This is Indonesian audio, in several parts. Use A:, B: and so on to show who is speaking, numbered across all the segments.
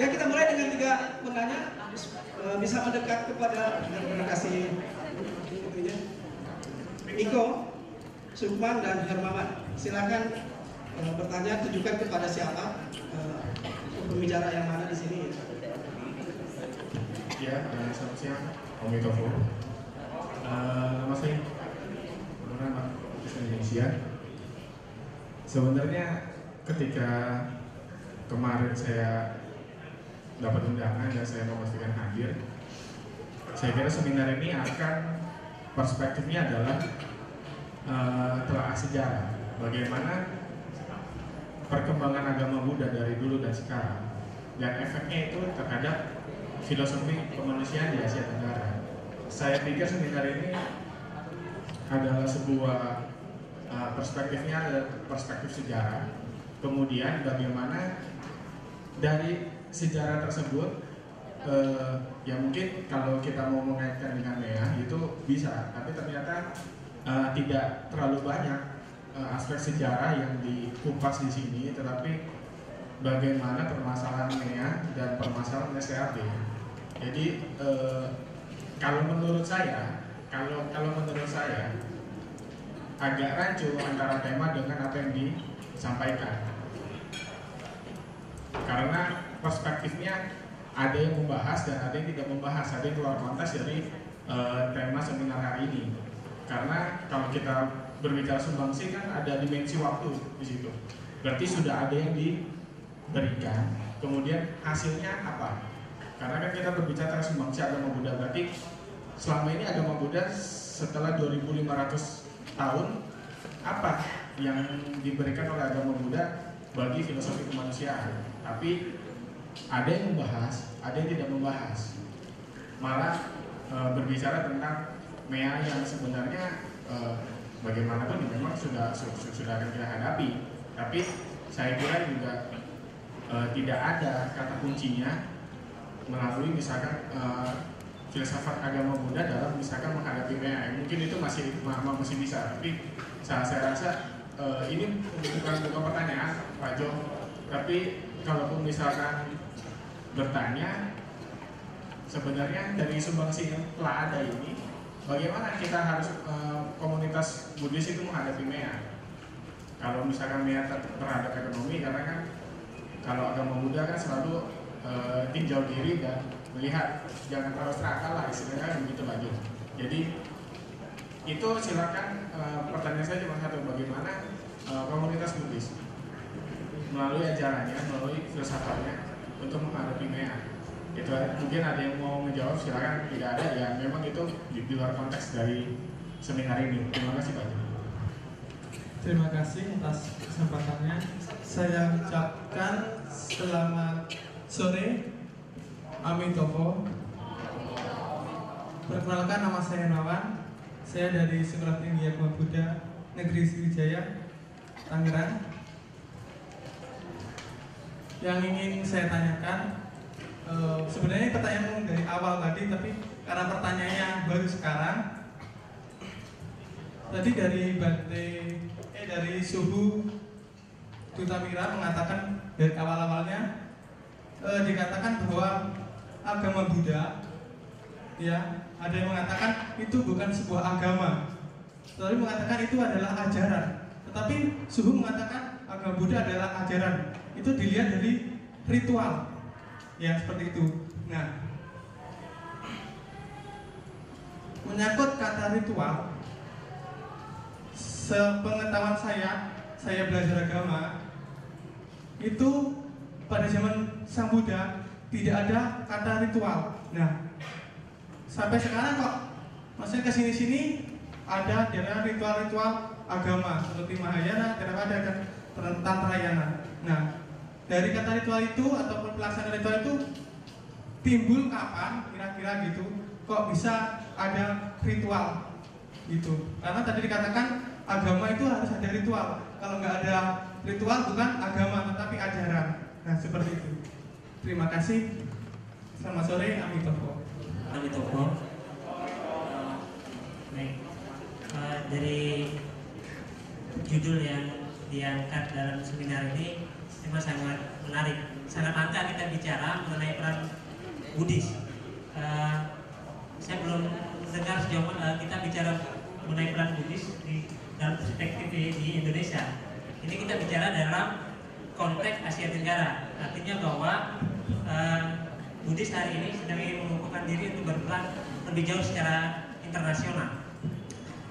A: Ya, kita mulai dengan 3 penanya. Bisa mendekat kepada kasih itunya. Iko, Sukman, dan Hermawan. Silakan bertanya, tujukan kepada siapa, pembicara yang mana di sini.
B: Ya, selamat siang, Om Mitofo. Nama saya Muhammad Indonesia. Sebenarnya ketika kemarin saya dapat undangan dan saya memastikan hadir, saya kira seminar ini akan perspektifnya adalah telaah sejarah bagaimana perkembangan agama Buddha dari dulu dan sekarang, dan efeknya itu terhadap filosofi kemanusiaan di Asia Tenggara. Saya pikir seminar ini adalah sebuah perspektifnya adalah perspektif sejarah. Kemudian bagaimana dari sejarah tersebut, ya mungkin kalau kita mau mengaitkan dengan MEA itu bisa, tapi ternyata tidak terlalu banyak aspek sejarah yang dikupas di sini, tetapi bagaimana permasalahan MEA dan permasalahan STAB. Jadi kalau menurut saya agak rancu antara tema dengan apa yang disampaikan, karena perspektifnya ada yang membahas dan ada yang tidak membahas, ada yang keluar konteks dari tema seminar hari ini. Karena kalau kita berbicara sumbangsi kan ada dimensi waktu di situ, berarti sudah ada yang diberikan, kemudian hasilnya apa? Karena kan kita berbicara tentang sumbangsi agama Buddha, berarti selama ini agama Buddha setelah 2500 tahun apa yang diberikan oleh agama Buddha bagi filosofi kemanusiaan. Tapi ada yang membahas, ada yang tidak membahas, malah berbicara tentang MEA yang sebenarnya bagaimanapun memang sudah akan kita hadapi. Tapi saya kira juga tidak ada kata kuncinya melalui misalkan filsafat agama Buddha dalam misalkan menghadapi MEA. Mungkin itu masih bisa, tapi saya rasa ini bukan pertanyaan Pak Jo, tapi kalaupun misalkan bertanya, sebenarnya dari sumbangsi yang telah ada ini, bagaimana kita harus komunitas Buddhis itu menghadapi MEA? Kalau misalkan MEA terhadap ekonomi, karena kan kalau agama Buddha kan selalu tinjau diri dan melihat, jangan terlalu serakah lah istilahnya begitu Pak Jo. Jadi itu silakan, pertanyaan saya cuma satu, bagaimana komunitas Buddhis melalui ajarannya, melalui filsafatnya untuk menghadapi MEA. Itu mungkin ada yang mau menjawab, silakan. Tidak ada ya, memang itu di luar konteks dari seminar ini. Terima kasih Pak Jo.
C: Terima kasih atas kesempatannya. Saya ucapkan selamat sore, Amitofo. Perkenalkan, nama saya Nawan. Saya dari Sekolah Tinggi Agama Buddha Negeri Sriwijaya, Tangerang. Yang ingin saya tanyakan, sebenarnya pertanyaan dari awal tadi, tapi karena pertanyaannya baru sekarang. Tadi dari Suhu Tutamira mengatakan dari awal-awalnya dikatakan bahwa agama Buddha, ya, ada yang mengatakan itu bukan sebuah agama, tetapi mengatakan itu adalah ajaran. Tetapi Suhu mengatakan agama Buddha adalah ajaran. Itu dilihat dari ritual, ya, seperti itu. Nah, menyangkut kata ritual, sepengetahuan saya belajar agama itu pada zaman Sang Buddha tidak ada kata ritual. Nah, sampai sekarang kok maksudnya kesini-sini ada ritual-ritual agama seperti Mahayana, Theravada, dan Tantrayana. Nah, dari kata ritual itu ataupun pelaksanaan ritual itu timbul kapan kira-kira gitu? Kok bisa ada ritual gitu? Karena tadi dikatakan agama itu harus ada ritual. Kalau nggak ada ritual bukan agama tetapi ajaran. Nah, seperti itu. Terima kasih. Selamat sore, Amitofo.
D: Amitofo. Baik. Dari judul yang diangkat dalam seminar ini memang sangat menarik. Sangat langka kita bicara mengenai peran Buddhis. Saya belum mendengar sejauh mana kita bicara mengenai peran Buddhis di dalam perspektif di Indonesia. Ini kita bicara dalam konteks Asia Tenggara. Artinya bahwa Buddhis hari ini sedang mengukuhkan diri untuk berperan lebih jauh secara internasional.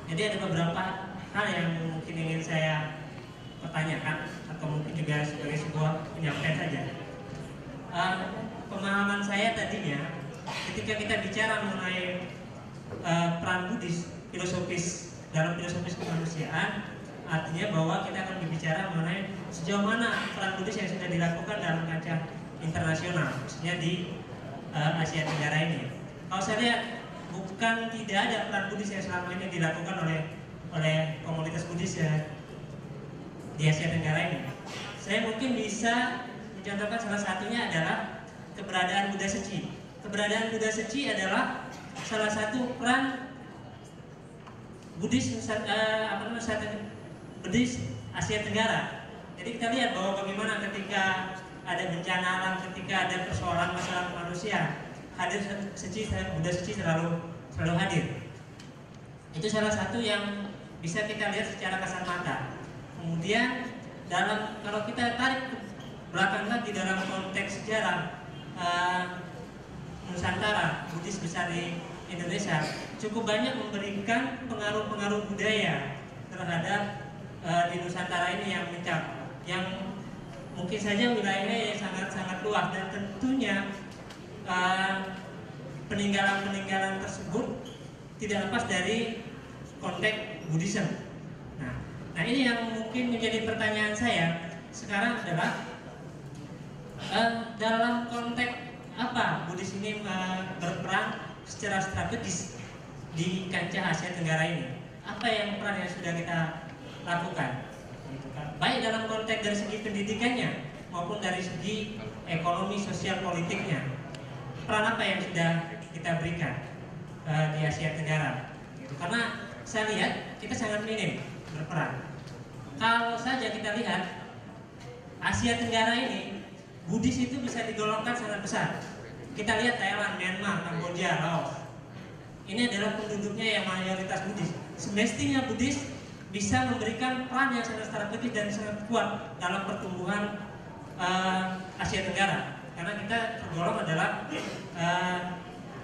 D: Jadi ada beberapa hal yang mungkin ingin saya pertanyakan atau mungkin juga sebagai sebuah penyampaian saja. Pemahaman saya tadinya ketika kita bicara mengenai peran Buddhis filosofis dalam filosofis kemanusiaan, artinya bahwa kita akan berbicara mengenai sejauh mana peran Buddhis yang sudah dilakukan dalam kancah internasional, khususnya di Asia Tenggara ini. Kalau saya lihat, bukan tidak ada peran Buddhis yang selama ini dilakukan oleh komunitas Buddhis di Asia Tenggara ini. Saya mungkin bisa mencontohkan salah satunya adalah keberadaan Buddha Seci. Keberadaan Buddha Seci adalah salah satu peran Buddhis Buddhis Asia Tenggara. Jadi kita lihat bahwa bagaimana ketika ada bencana alam, ketika ada persoalan masalah manusia, hadir Buddha Seci selalu hadir. Itu salah satu yang bisa kita lihat secara kasat mata. Kemudian kalau kita tarik ke belakang lagi dalam konteks sejarah Nusantara, Buddhis besar di Indonesia cukup banyak memberikan pengaruh-pengaruh budaya terhadap di Nusantara ini yang mencap, yang mungkin saja wilayahnya yang sangat-sangat luas, dan tentunya peninggalan-peninggalan tersebut tidak lepas dari konteks Buddhism. Nah ini yang mungkin menjadi pertanyaan saya sekarang adalah dalam konteks apa Buddhis ini berperan secara strategis di kancah Asia Tenggara ini? Apa yang peran yang sudah kita lakukan? Baik dalam konteks dari segi pendidikannya maupun dari segi ekonomi sosial politiknya. Peran apa yang sudah kita berikan di Asia Tenggara? Karena saya lihat kita sangat minim berperan. Kalau saja kita lihat Asia Tenggara ini, Buddhis itu bisa digolongkan sangat besar. Kita lihat Thailand, Myanmar, Kamboja, Laos. Ini adalah penduduknya yang mayoritas Buddhis. Semestinya Buddhis bisa memberikan peran yang sangat strategis dan sangat kuat dalam pertumbuhan Asia Tenggara, karena kita tergolong adalah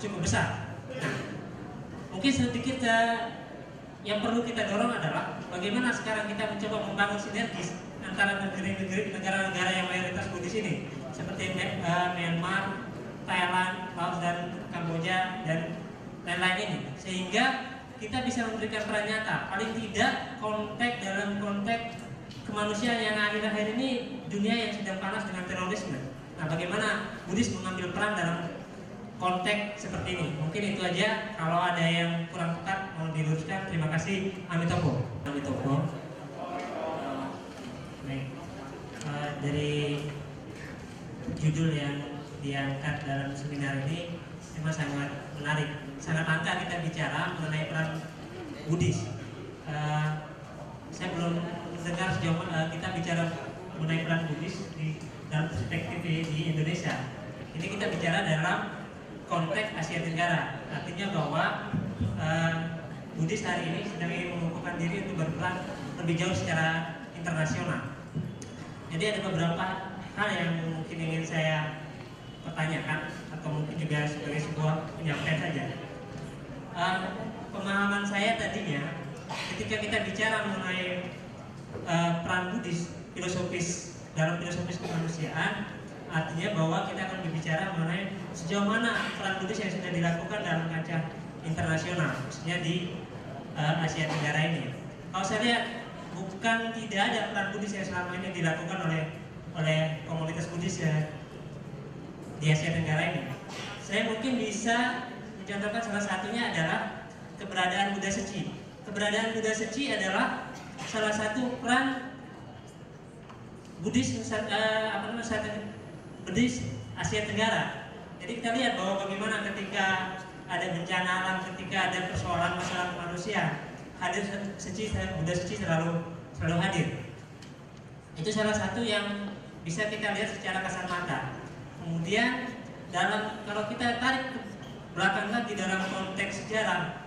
D: cukup besar. Nah, mungkin sedikit yang perlu kita dorong adalah bagaimana sekarang kita mencoba membangun sinergis antara negara-negara yang mayoritas Buddhis ini, seperti Myanmar, Thailand, Laos, dan Kamboja, dan lain-lain ini, sehingga kita bisa memberikan peran nyata, paling tidak dalam konteks kemanusiaan yang akhir-akhir ini dunia yang sedang panas dengan terorisme. Nah, bagaimana Buddhis mengambil peran dalam konteks seperti ini? Mungkin itu aja. Kalau ada yang kurang tepat mau diluruskan, terima kasih. Amitofo. Baik. Dari judul yang diangkat dalam seminar ini memang sangat menarik. Sangat langka kita bicara mengenai peran Buddhis. Saya belum mendengar sejauh mana kita bicara mengenai peran Buddhis di dalam perspektif di Indonesia. Ini kita bicara dalam konteks Asia Tenggara. Artinya bahwa Buddhis hari ini sedang mengukuhkan diri untuk berperan lebih jauh secara internasional. Jadi ada beberapa hal yang mungkin ingin saya pertanyakan atau mungkin juga sebagai sebuah penyampaian saja. Pemahaman saya tadinya ketika kita bicara mengenai peran Buddhis filosofis dalam filosofis kemanusiaan, artinya bahwa kita akan berbicara mengenai sejauh mana peran Buddhis yang sudah dilakukan dalam kancah internasional, khususnya di Asia Tenggara ini. Kalau saya lihat, bukan tidak ada peran Buddhis yang selama ini dilakukan oleh komunitas Buddhis di Asia Tenggara ini. Saya mungkin bisa mencontohkan salah satunya adalah keberadaan Buddha Seci. Keberadaan Buddha Seci adalah salah satu peran Buddhis Buddhis Asia Tenggara. Jadi kita lihat bahwa bagaimana ketika ada bencana alam, ketika ada persoalan masalah manusia, hadir Buddha Seci selalu hadir. Itu salah satu yang bisa kita lihat secara kasat mata. Kemudian kalau kita tarik ke belakang lagi dalam konteks sejarah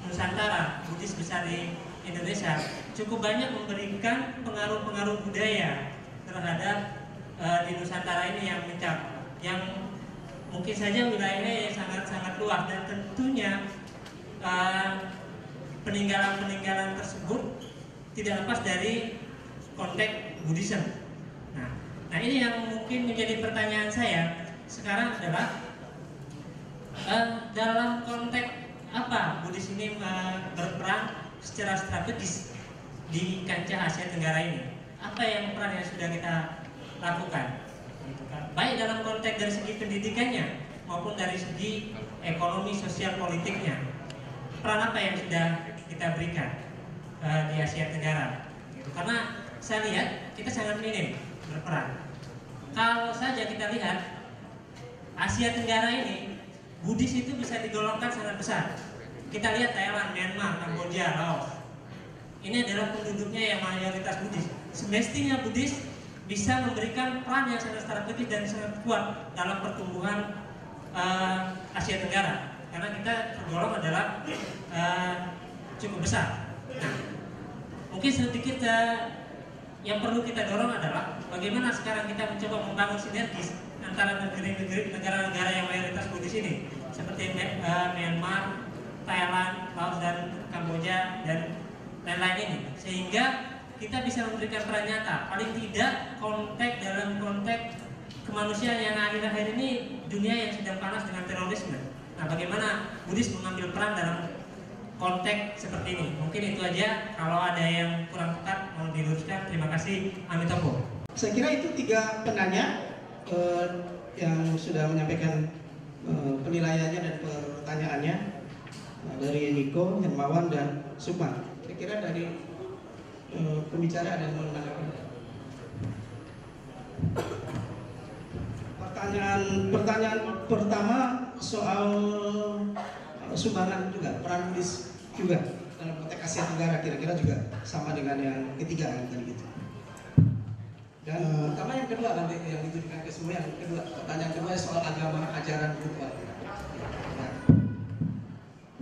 D: Nusantara, Buddhis besar di Indonesia cukup banyak memberikan pengaruh-pengaruh budaya terhadap di Nusantara ini yang mungkin saja wilayahnya yang sangat-sangat luas, dan tentunya peninggalan-peninggalan tersebut tidak lepas dari konteks Buddhism. Nah ini yang mungkin menjadi pertanyaan saya sekarang adalah dalam konteks apa Buddhis ini berperan secara strategis di kancah Asia Tenggara ini? Apa yang peran yang sudah kita lakukan? Gitu kan? Baik dalam konteks dari segi pendidikannya maupun dari segi ekonomi, sosial, politiknya. Peran apa yang sudah kita berikan di Asia Tenggara? Gitu. Karena saya lihat kita sangat minim berperan. Kalau saja kita lihat Asia Tenggara ini, Buddhis itu bisa digolongkan sangat besar. Kita lihat Thailand, Myanmar, Kamboja, Laos. Ini adalah penduduknya yang mayoritas Buddhis. Semestinya Buddhis bisa memberikan peran yang sangat strategis dan sangat kuat dalam pertumbuhan Asia Tenggara, karena kita tergolong adalah cukup besar. Nah, mungkin sedikit yang perlu kita dorong adalah bagaimana sekarang kita mencoba membangun sinergis antara negara-negara yang mayoritas Buddhis ini, seperti Myanmar, Thailand, Laos, dan Kamboja, dan lain-lain ini, sehingga kita bisa memberikan peran nyata. Paling tidak dalam konteks kemanusiaan yang akhir-akhir ini dunia yang sedang panas dengan terorisme. Nah, bagaimana Buddhis mengambil peran dalam konteks seperti ini? Mungkin itu aja. Kalau ada yang kurang tepat mau diluruskan, terima kasih. Amitabha.
A: Saya kira itu 3 penanya yang sudah menyampaikan penilaiannya dan pertanyaannya dari Niko, Hermawan, dan Sukman. Saya kira dari pembicara ada yang mau menanggapi. Pertanyaan pertama soal sumbangan juga, peran Buddhis juga dalam konteks Asia Tenggara, kira-kira juga sama dengan yang ketiga yang tadi gitu. Dan pertama yang kedua nanti yang ditujukan ke semua, yang kedua, pertanyaan kedua soal agama, ajaran ritual.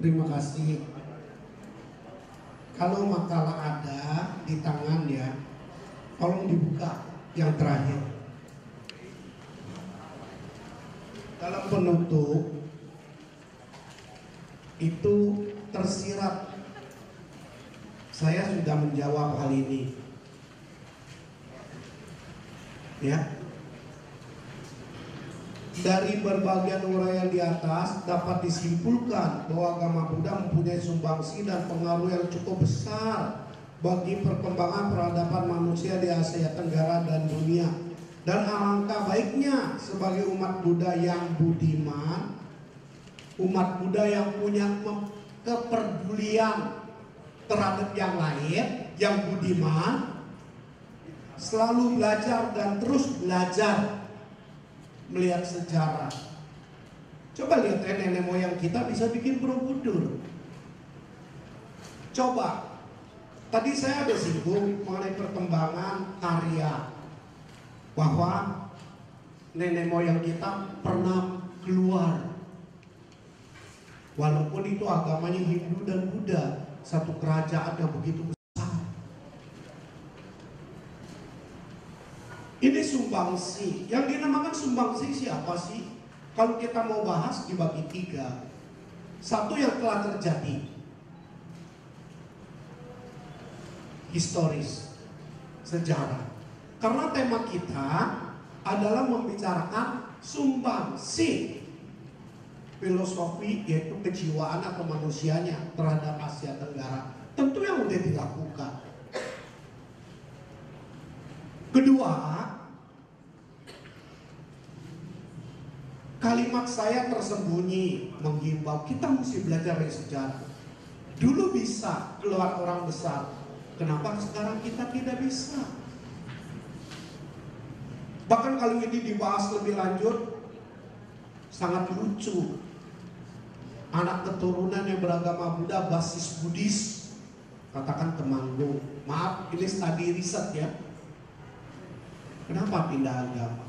E: Terima kasih. Kalau makalah ada di tangan ya, tolong dibuka yang terakhir. Dalam penutup itu tersirat, saya sudah menjawab hal ini. Ya, dari berbagai uraian di atas dapat disimpulkan bahwa agama Buddha mempunyai sumbangsi dan pengaruh yang cukup besar bagi perkembangan peradaban manusia di Asia Tenggara dan dunia. Dan alangkah baiknya sebagai umat Buddha yang budiman, umat Buddha yang punya kepedulian terhadap yang lain, yang budiman, selalu belajar dan terus belajar melihat sejarah. Coba lihat nenek moyang kita bisa bikin Borobudur. Coba, tadi saya ada singgung mengenai perkembangan karya, bahwa nenek moyang kita pernah keluar, walaupun itu agamanya Hindu dan Buddha, satu kerajaan yang begitu besar. Ini sumbangsi. Yang dinamakan sumbangsi siapa sih? Kalau kita mau bahas dibagi 3. Satu yang telah terjadi, historis, sejarah. Karena tema kita adalah membicarakan sumbangsi filosofi, yaitu kejiwaan atau manusianya terhadap Asia Tenggara. Tentu yang sudah dilakukan. Kedua, kalimat saya tersembunyi menghimbau kita mesti belajar dari sejarah. Dulu bisa keluar orang besar, kenapa sekarang kita tidak bisa? Bahkan kalau ini dibahas lebih lanjut, sangat lucu. Anak keturunan yang beragama Buddha basis Buddhis, katakan Temanggung. Maaf, ini studi riset ya. Kenapa pindah agama?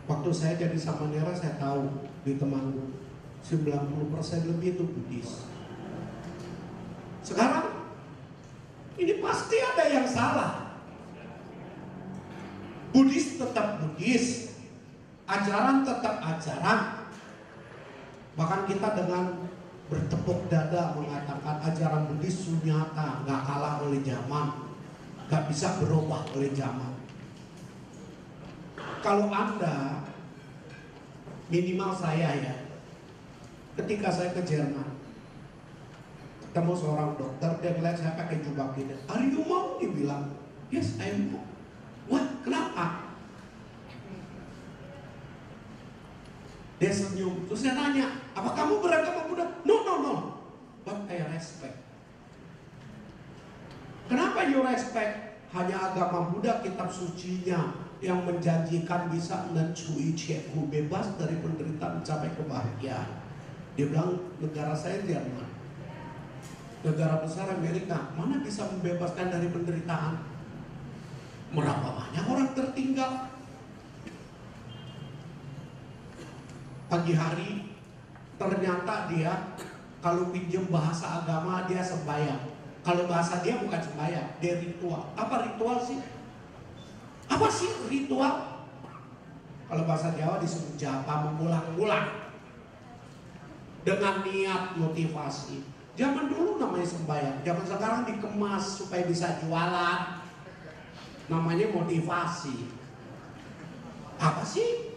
E: Waktu saya jadi Samanera saya tahu di Temanggung 90% lebih itu Buddhis. Sekarang ini pasti ada yang salah. Buddhis tetap Buddhis, ajaran tetap ajaran. Bahkan kita dengan bertepuk dada mengatakan ajaran Buddhis sunyata, nggak kalah oleh zaman, nggak bisa berubah oleh zaman. Kalau Anda, minimal saya ya, ketika saya ke Jerman, ketemu seorang dokter, dia melihat saya pakai jubah gini, "Are you mau?" Dia bilang, "Yes, I am." Wah, kenapa? Dia senyum, terus saya nanya, "Apa kamu beragama Buddha?" No, but I respect. Kenapa you respect? Hanya agama Buddha, kitab sucinya yang menjanjikan bisa mencui cekku, bebas dari penderitaan mencapai kebahagiaan. Dia bilang, negara saya Jerman, negara besar Amerika, mana bisa membebaskan dari penderitaan? Berapa banyak orang tertinggal? Pagi hari ternyata dia kalau pinjam bahasa agama dia sembahyang. Kalau bahasa dia bukan sembahyang, dia ritual. Apa ritual sih? Apa sih ritual? Kalau bahasa Jawa disebut japa, mengulang-ulang dengan niat motivasi. Zaman dulu namanya sembahyang, zaman sekarang dikemas supaya bisa jualan. Namanya motivasi. Apa sih?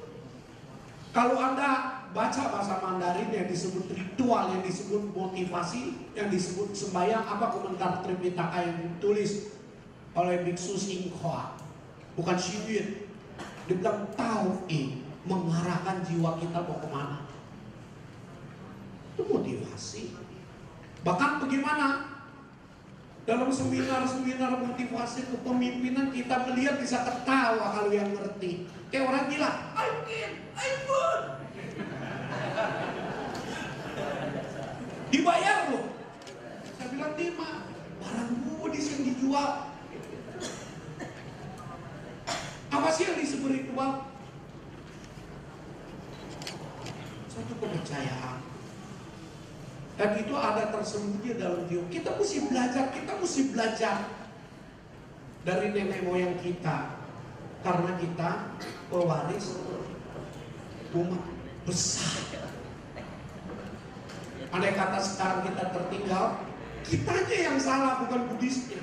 E: Kalau Anda baca bahasa Mandarin yang disebut ritual, yang disebut motivasi, yang disebut sembahyang, apa komentar Tripitaka yang ditulis oleh Biksu Singkha? Bukan Shibit. Dia bilang tauhid mengarahkan jiwa kita mau kemana. Itu motivasi. Bahkan bagaimana? Dalam seminar-seminar motivasi kepemimpinan kita melihat bisa ketawa kalau yang ngerti. Kayak orang gila, I'm good. Dibayar loh. Saya bilang dia mah barang Buddhis yang dijual. Apa sih yang disebut ritual? Satu kepercayaan. Dan itu ada tersembunyi dalam jiwa. Kita mesti belajar dari nenek moyang kita. Karena kita pewaris umat besar. Andai kata sekarang kita tertinggal, kitanya yang salah, bukan Buddhisnya.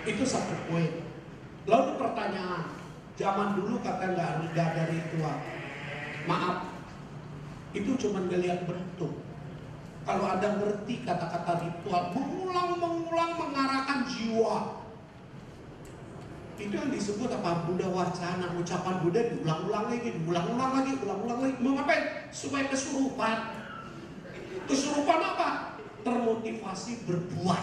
E: Itu satu poin. Lalu pertanyaan, zaman dulu kata nggak ada ritual. Maaf, itu cuma ngelihat bentuk. Kalau Anda ngerti kata-kata ritual, mengulang mengarahkan jiwa. Itu yang disebut apa? Buddha wacana, ucapan Buddha diulang-ulang lagi. Mau ngapain? Supaya kesurupan. Kesurupan apa? Termotivasi berbuat.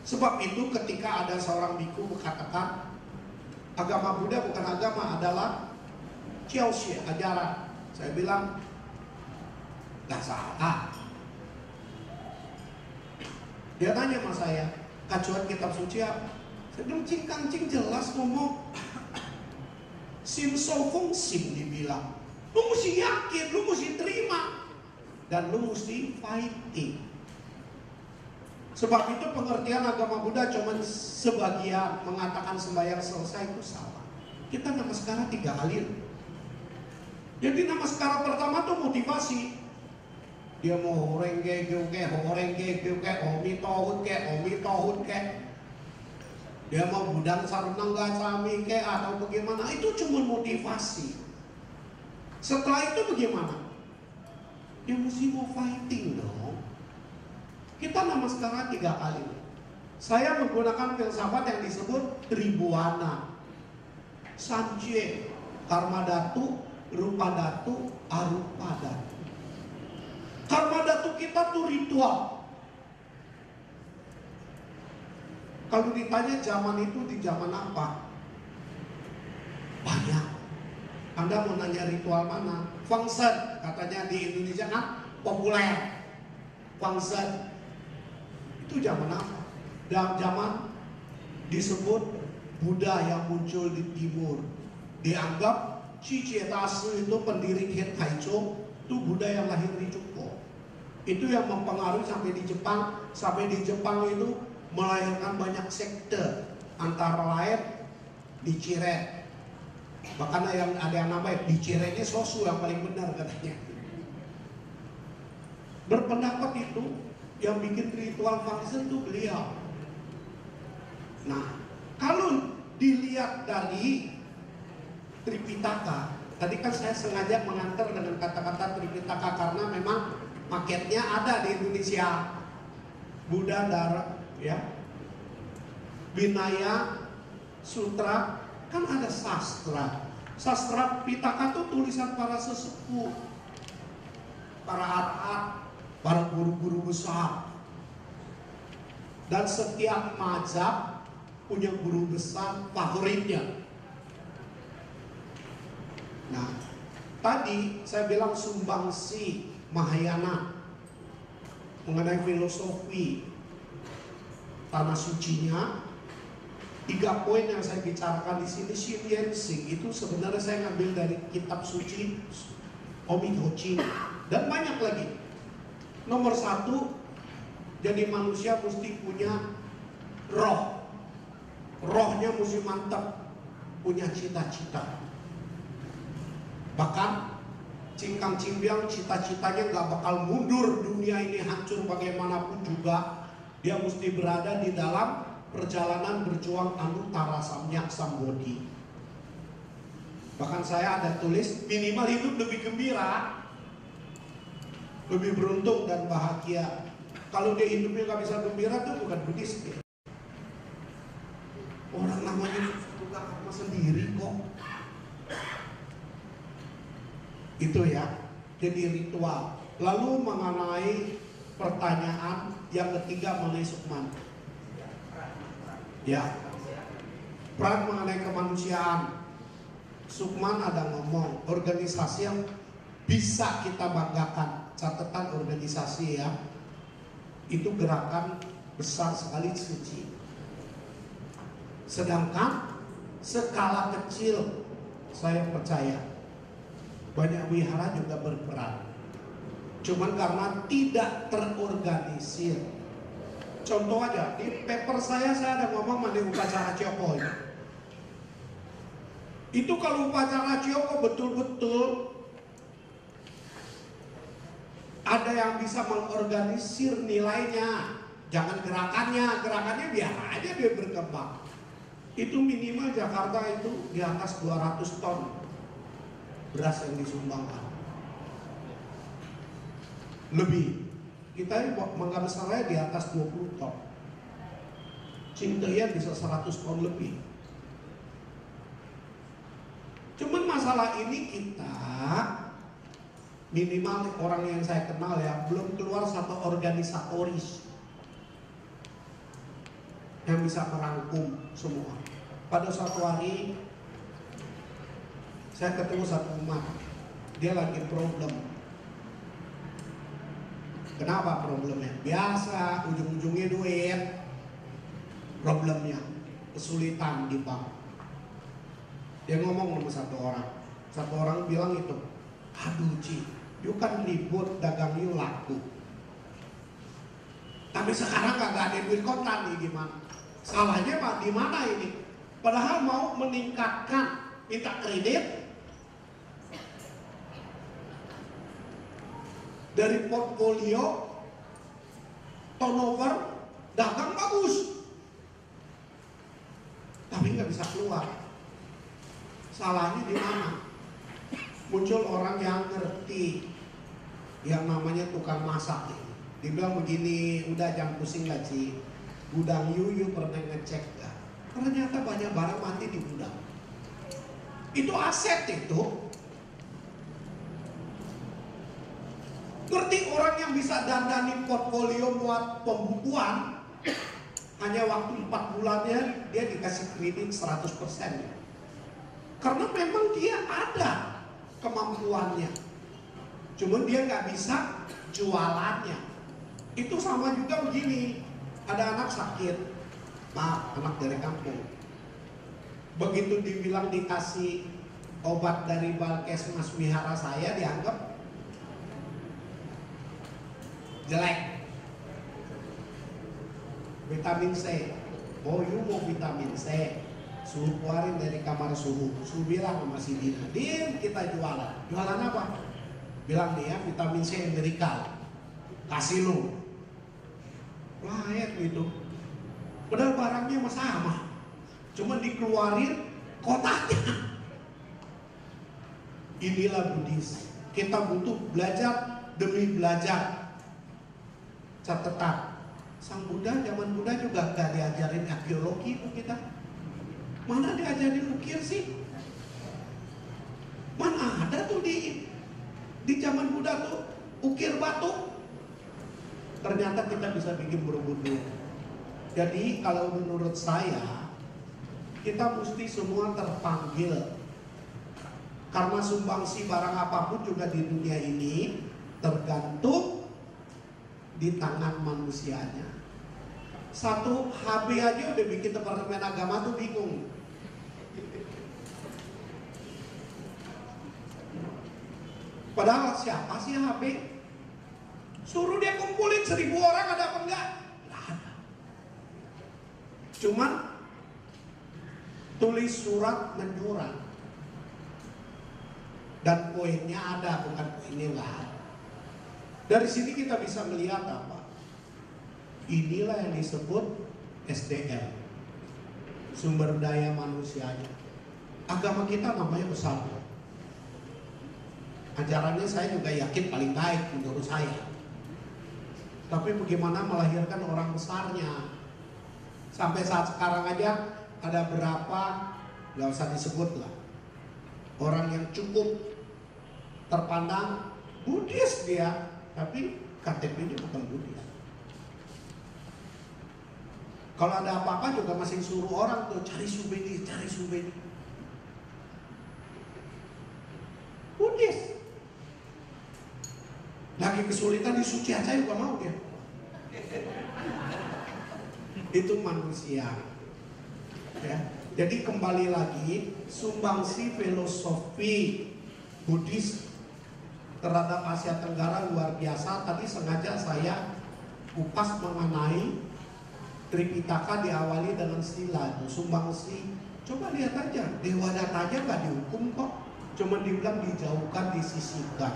E: Sebab itu ketika ada seorang biku mengatakan agama Buddha bukan agama, adalah Jiaoxie, ajaran. Saya bilang gak salah. Dia tanya sama saya, kacuan kitab suci apa? Saya bilang Kancing jelas ngomong. Sim so fung sim dibilang. Lu mesti yakin, lu mesti terima, dan lu mesti fighting. Sebab itu pengertian agama Buddha cuma sebagian mengatakan sembahyang selesai, itu salah. Kita namaskara 3 kali. Jadi namaskara pertama tuh motivasi. Dia mau horeng ke, omi tohut ke. Dia mau budang sarunang gacami ke atau bagaimana, itu cuma motivasi. Setelah itu bagaimana? Dia mesti mau fighting dong. Kita namaskara 3 kali. Saya menggunakan filsafat yang disebut Tribuana. Sanje, Karma Datu, Rupa Datu, Arupa Datu. Karma Datu kita tuh ritual. Kalau ditanya zaman itu di zaman apa? Banyak. Anda mau nanya ritual mana? Fangsen, katanya di Indonesia kan populer. Fangsen itu zaman apa? Dalam zaman disebut Buddha yang muncul di timur. Dianggap Xi Jiedashi itu pendiri Ken Taichung itu Buddha yang lahir di Jepang. Itu yang mempengaruhi sampai di Jepang. Sampai di Jepang itu melahirkan banyak sekte, antara lain di Ciren. Bahkan ada yang namanya di Cirennya Sosu yang paling benar katanya. Berpendapat itu yang bikin ritual Fangsen itu beliau. Nah, kalau dilihat dari Tripitaka, tadi kan saya sengaja mengantar dengan kata-kata Tripitaka karena memang paketnya ada di Indonesia. Buddha Dara, ya, Vinaya, Sutra, kan ada sastra. Sastra Pitaka itu tulisan para sesepuh, para arhat, para guru-guru besar. Dan setiap mazhab punya guru besar favoritnya. Nah, tadi saya bilang sumbangsi Mahayana mengenai filosofi tanah sucinya. 3 poin yang saya bicarakan di sini, Shin Yen Sing itu sebenarnya saya ngambil dari kitab suci Omi Hochi dan banyak lagi. Nomor 1, jadi manusia mesti punya roh. Rohnya mesti mantap, punya cita-cita. Bahkan Cingkang Cimbiang cita-citanya gak bakal mundur, dunia ini hancur bagaimanapun juga. Dia mesti berada di dalam perjalanan berjuang Anutara Samyak Sambodhi. Bahkan saya ada tulis minimal hidup lebih gembira, lebih beruntung dan bahagia. Kalau dia hidupnya gak bisa gembira itu bukan Buddhis. Orang namanya tukang apa sendiri kok. Itu ya, jadi ritual. Lalu mengenai pertanyaan yang ketiga mengenai Sukman. Ya, peran mengenai kemanusiaan. Sukman ada ngomong organisasi yang bisa kita banggakan. Catatan organisasi ya, itu gerakan besar sekali suci. Sedangkan skala kecil, saya percaya banyak wihara juga berperan. Cuman karena tidak terorganisir. Contoh aja, di paper saya ada ngomong mengenai upacara Cioko ini. Itu kalau upacara Cioko betul-betul ada yang bisa mengorganisir nilainya. Jangan gerakannya biar aja dia berkembang. Itu minimal Jakarta itu di atas 200 ton beras yang disumbangkan. Lebih. Kita Mangga Besar Raya di atas 20 ton. Cinteyan bisa 100 ton lebih. Cuman masalah ini kita minimal orang yang saya kenal ya belum keluar satu organisatoris yang bisa merangkum semua. Pada suatu hari saya ketemu satu umat, dia lagi problem. Kenapa problemnya? Biasa, ujung-ujungnya duit. Problemnya kesulitan di bank. Dia ngomong sama satu orang. Satu orang bilang itu, aduh Ci, you kan ribut dagang you laku. Tapi sekarang gak ada duit kontan nih, gimana? Salahnya Pak di mana ini? Padahal mau meningkatkan, minta kredit dari portfolio turnover dagang bagus, tapi nggak bisa keluar. Salahnya di mana? Muncul orang yang ngerti, yang namanya tukang masak. Dibilang begini, udah jangan pusing lah Ci, gudang you pernah ngecek gak? Ternyata banyak barang mati di gudang. Itu aset itu. Ngerti orang yang bisa dandani portfolio buat pembukuan, hanya waktu 4 bulannya dia dikasih kredit 100%. Karena memang dia ada kemampuannya, cuman dia nggak bisa jualannya. Itu sama juga begini, ada anak sakit, maaf, anak dari kampung. Begitu dibilang dikasih obat dari Balkesmas wihara saya, dianggap jelek. Vitamin C, oh you mau vitamin C, suruh keluarin dari kamar suhu. Suruh bilang sama si Dina, Din kita jualan. Jualan apa? Bilang dia vitamin C Amerika, kasih lu. Layak gitu. Padahal barangnya sama, cuma dikeluarin kotaknya. Inilah Buddhis. Kita butuh belajar demi belajar. Catatan, Sang Buddha zaman Buddha juga gak diajarin arkeologi itu kita. Mana diajarin ukir sih? Mana ada tuh di zaman Buddha tuh ukir batu? Ternyata kita bisa bikin Borobudur. Jadi kalau menurut saya, kita mesti semua terpanggil. Karena sumbangsi barang apapun juga di dunia ini tergantung di tangan manusianya. Satu HB aja udah bikin Departemen Agama tuh bingung. Padahal siapa sih HB? Suruh dia kumpulin 1000 orang, ada apa enggak? Nggak ada. Cuman tulis surat menyurat. Dan poinnya ada, bukan poinnya nggak ada. Dari sini kita bisa melihat apa? Inilah yang disebut SDM, sumber daya manusianya. Agama kita namanya besar. Ajarannya saya juga yakin paling baik menurut saya. Tapi bagaimana melahirkan orang besarnya? Sampai saat sekarang aja ada berapa, nggak usah disebut lah, orang yang cukup terpandang Buddhis dia, tapi KTP-nya bukan Buddhis. Kalau ada apa-apa juga masih suruh orang tuh cari subeni, cari subeni. Buddhis. Lagi kesulitan disuci aja juga mau dia. Itu manusia. Ya. Jadi kembali lagi, sumbangsi filosofi Buddhis terhadap Asia Tenggara luar biasa. Tadi sengaja saya kupas mengenai Tripitaka diawali dengan sila itu sumbangsi. Coba lihat aja, Dewa Datanya nggak dihukum kok, cuma dibilang dijauhkan, disisihkan.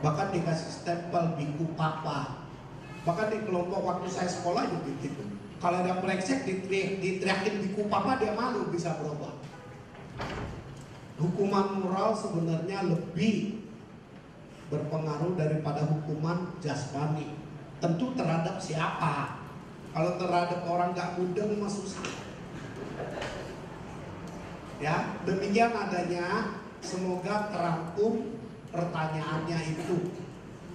E: Bahkan dikasih stempel biku papa. Bahkan di kelompok waktu saya sekolah juga gitu. Kalau ada brengsek diteriakin biku papa, dia malu, bisa berubah. Hukuman moral sebenarnya lebih berpengaruh daripada hukuman jasmani. Tentu terhadap siapa. Kalau terhadap orang gak mudeng mah susah. Ya, demikian adanya. Semoga terangkum pertanyaannya itu,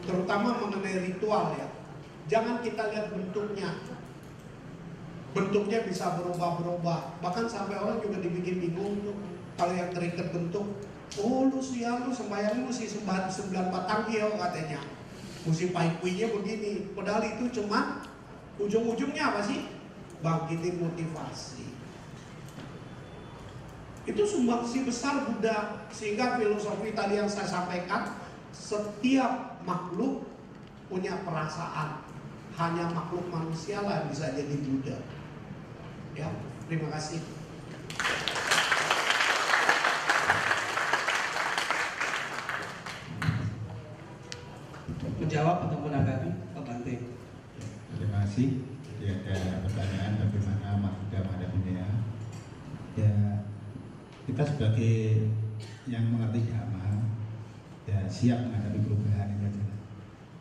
E: terutama mengenai ritual ya. Jangan kita lihat bentuknya. Bentuknya bisa berubah-berubah. Bahkan sampai orang juga dibikin bingung tuh. Kalau yang terikat bentuk, oh lu sembahyang lu mesti 9 batang ya katanya. Mesti paikuinya begini. Padahal itu cuma ujung-ujungnya apa sih? Bangkitin motivasi. Itu sumbangsi besar Buddha. Sehingga filosofi tadi yang saya sampaikan, setiap makhluk punya perasaan. Hanya makhluk manusia lah yang bisa jadi Buddha. Ya, terima kasih.
A: Menjawab atau menanggapi Pak Bante?
F: Terima kasih. Jadi ada pertanyaan bagaimana Buddha menghadapinya. Ya, kita sebagai yang mengerti agama, ya siap menghadapi perubahan itu aja.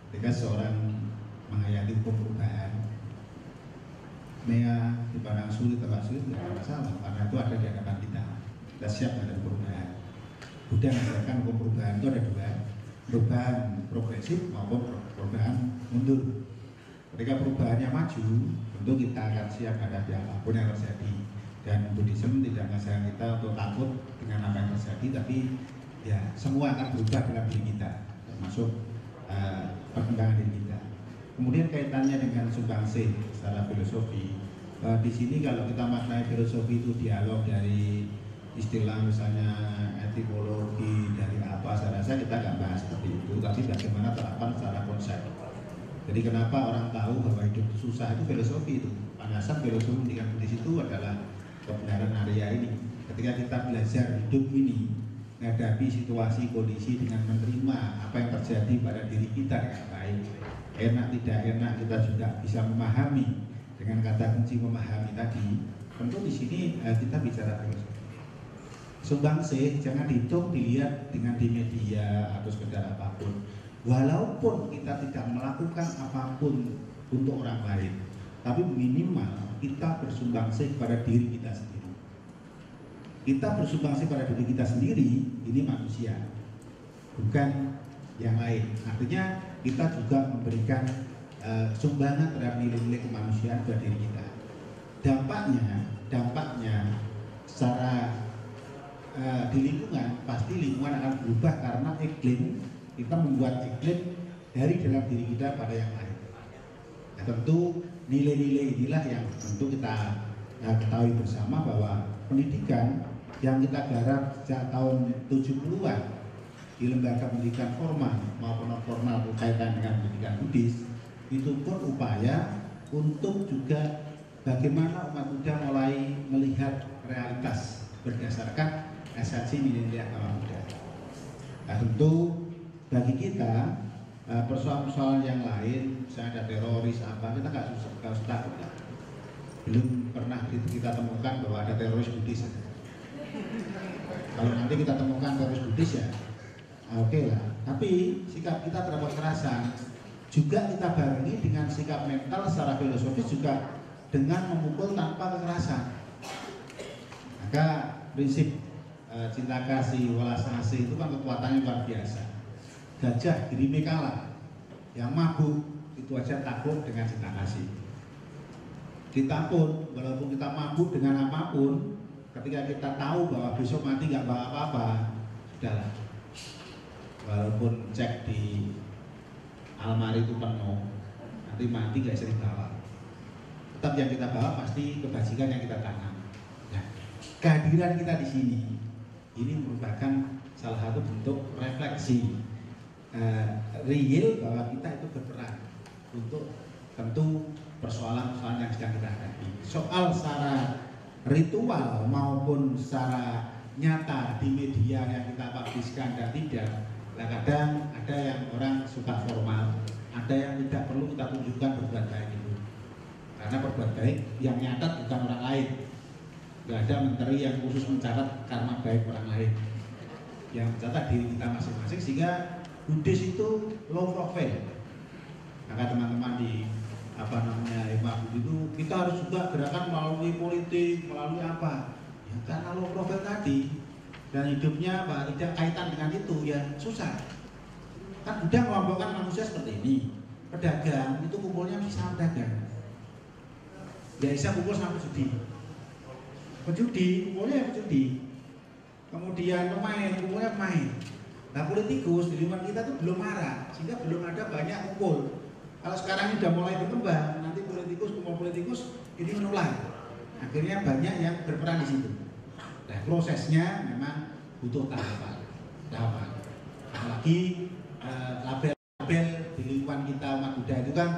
F: Ketika seorang menghayati hukum perubahan, di barang sulit atau sulit tidak ada masalah, karena itu ada di hadapan kita. Kita siap menghadapi perubahan. Buddha mengajarkan hukum perubahan itu ada dua, perubahan progresif maupun perubahan mundur. Ketika perubahannya maju, tentu kita akan siap hadapi apapun yang terjadi. Dan Buddhism tidak mengajarkan kita untuk takut dengan apa yang terjadi, tapi ya semua akan berubah dalam diri kita, termasuk perkembangan diri kita. Kemudian kaitannya dengan sumbangsih secara filosofi, di sini kalau kita maknai filosofi itu dialog dari istilah misalnya etimologi dari apa, saya rasa kita nggak bahas seperti itu, tapi bagaimana terapan secara konsep. Jadi kenapa orang tahu bahwa hidup susah itu filosofi itu. Alasan filosofi dengan Buddhis itu adalah kebenaran Arya ini. Ketika kita belajar hidup ini, menghadapi situasi kondisi dengan menerima apa yang terjadi pada diri kita dengan baik, enak tidak enak kita juga bisa memahami. Dengan kata kunci memahami tadi, tentu di sini kita bicara filosofi. Sumbangsih jangan dihitung dilihat dengan di media atau sekedar apapun. Walaupun kita tidak melakukan apapun untuk orang lain, tapi minimal kita bersumbangsih pada diri kita sendiri. Kita bersumbangsih pada diri kita sendiri, ini manusia, bukan yang lain. Artinya kita juga memberikan sumbangan terhadap nilai-nilai kemanusiaan pada diri kita. Dampaknya secara di lingkungan, pasti lingkungan akan berubah karena iklim, kita membuat iklim dari dalam diri kita pada yang lain. Nah, tentu nilai-nilai inilah yang tentu kita ketahui bersama bahwa pendidikan yang kita garap sejak tahun 70-an di lembaga pendidikan formal maupun non formal berkaitan dengan pendidikan Buddhis, itu pun upaya untuk juga bagaimana umat Buddha mulai melihat realitas berdasarkan esensi nilai-nilai agama Buddha. Nah, tentu bagi kita persoalan-persoalan yang lain, misalnya ada teroris apa, kita nggak usah takut. Belum pernah kita temukan bahwa ada teroris Buddhis. Kalau nanti kita temukan teroris Buddhis ya, oke lah. Tapi sikap kita terhadap kekerasan juga kita barengi dengan sikap mental secara filosofis juga dengan memukul tanpa kekerasan. Maka prinsip cinta kasih, welas asih itu kan kekuatannya luar biasa. Gajah Girime kalah, yang mabuk itu aja takut dengan cinta kasih. Kita pun walaupun kita mabuk dengan apapun, ketika kita tahu bahwa besok mati nggak bawa apa-apa, sudahlah. Walaupun cek di almari itu penuh, nanti mati nggak bisa dibawa. Tetap yang kita bawa pasti kebajikan yang kita tanam. Nah, kehadiran kita di sini ini merupakan salah satu bentuk refleksi real bahwa kita itu berperan untuk tentu persoalan-persoalan yang sedang kita hadapi. Soal secara ritual maupun secara nyata di media yang kita publiskan dan tidak, kadang ada yang orang suka formal, ada yang tidak perlu kita tunjukkan berbuat baik itu. Karena berbuat baik yang nyatat bukan orang lain. Gak ada menteri yang khusus mencatat karena baik orang lain, yang mencatat diri kita masing-masing, sehingga Buddhis itu low profile. Maka teman-teman di Hema Budi itu kita harus juga gerakan melalui politik, melalui apa ya, karena low profile tadi, dan hidupnya tidak kaitan dengan itu ya susah. Kan udah mengelompokkan manusia seperti ini. Pedagang itu kumpulnya mesti sama pedagang, ya bisa kumpul sama penjudi kumpulnya penjudi, kemudian pemain kumpulnya pemain. Nah, politikus di lingkungan kita tuh belum marah, sehingga belum ada banyak kumpul. Kalau sekarang ini sudah mulai berkembang, nanti politikus kumpul politikus ini menular. Akhirnya banyak yang berperan di situ. Nah, prosesnya memang butuh tahapan. Apalagi label di lingkungan kita umat Buddha itu kan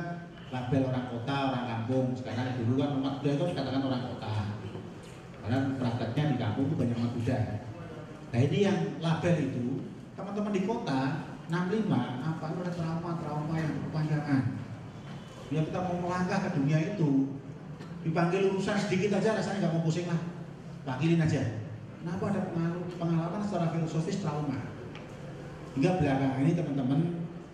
F: label orang kota, orang kampung. Sekarang dulu kan umat Buddha itu dikatakan orang kota. Karena prakteknya di kampung itu banyak umat Buddha. Nah, ini yang label itu teman-teman di kota 65 apa itu ada trauma yang berkepanjangan. Ya kita mau melangkah ke dunia itu, dipanggil urusan sedikit aja rasanya nggak mau pusing lah, panggilin aja. Kenapa ada pengalaman secara filosofis trauma? Hingga belakangan ini teman-teman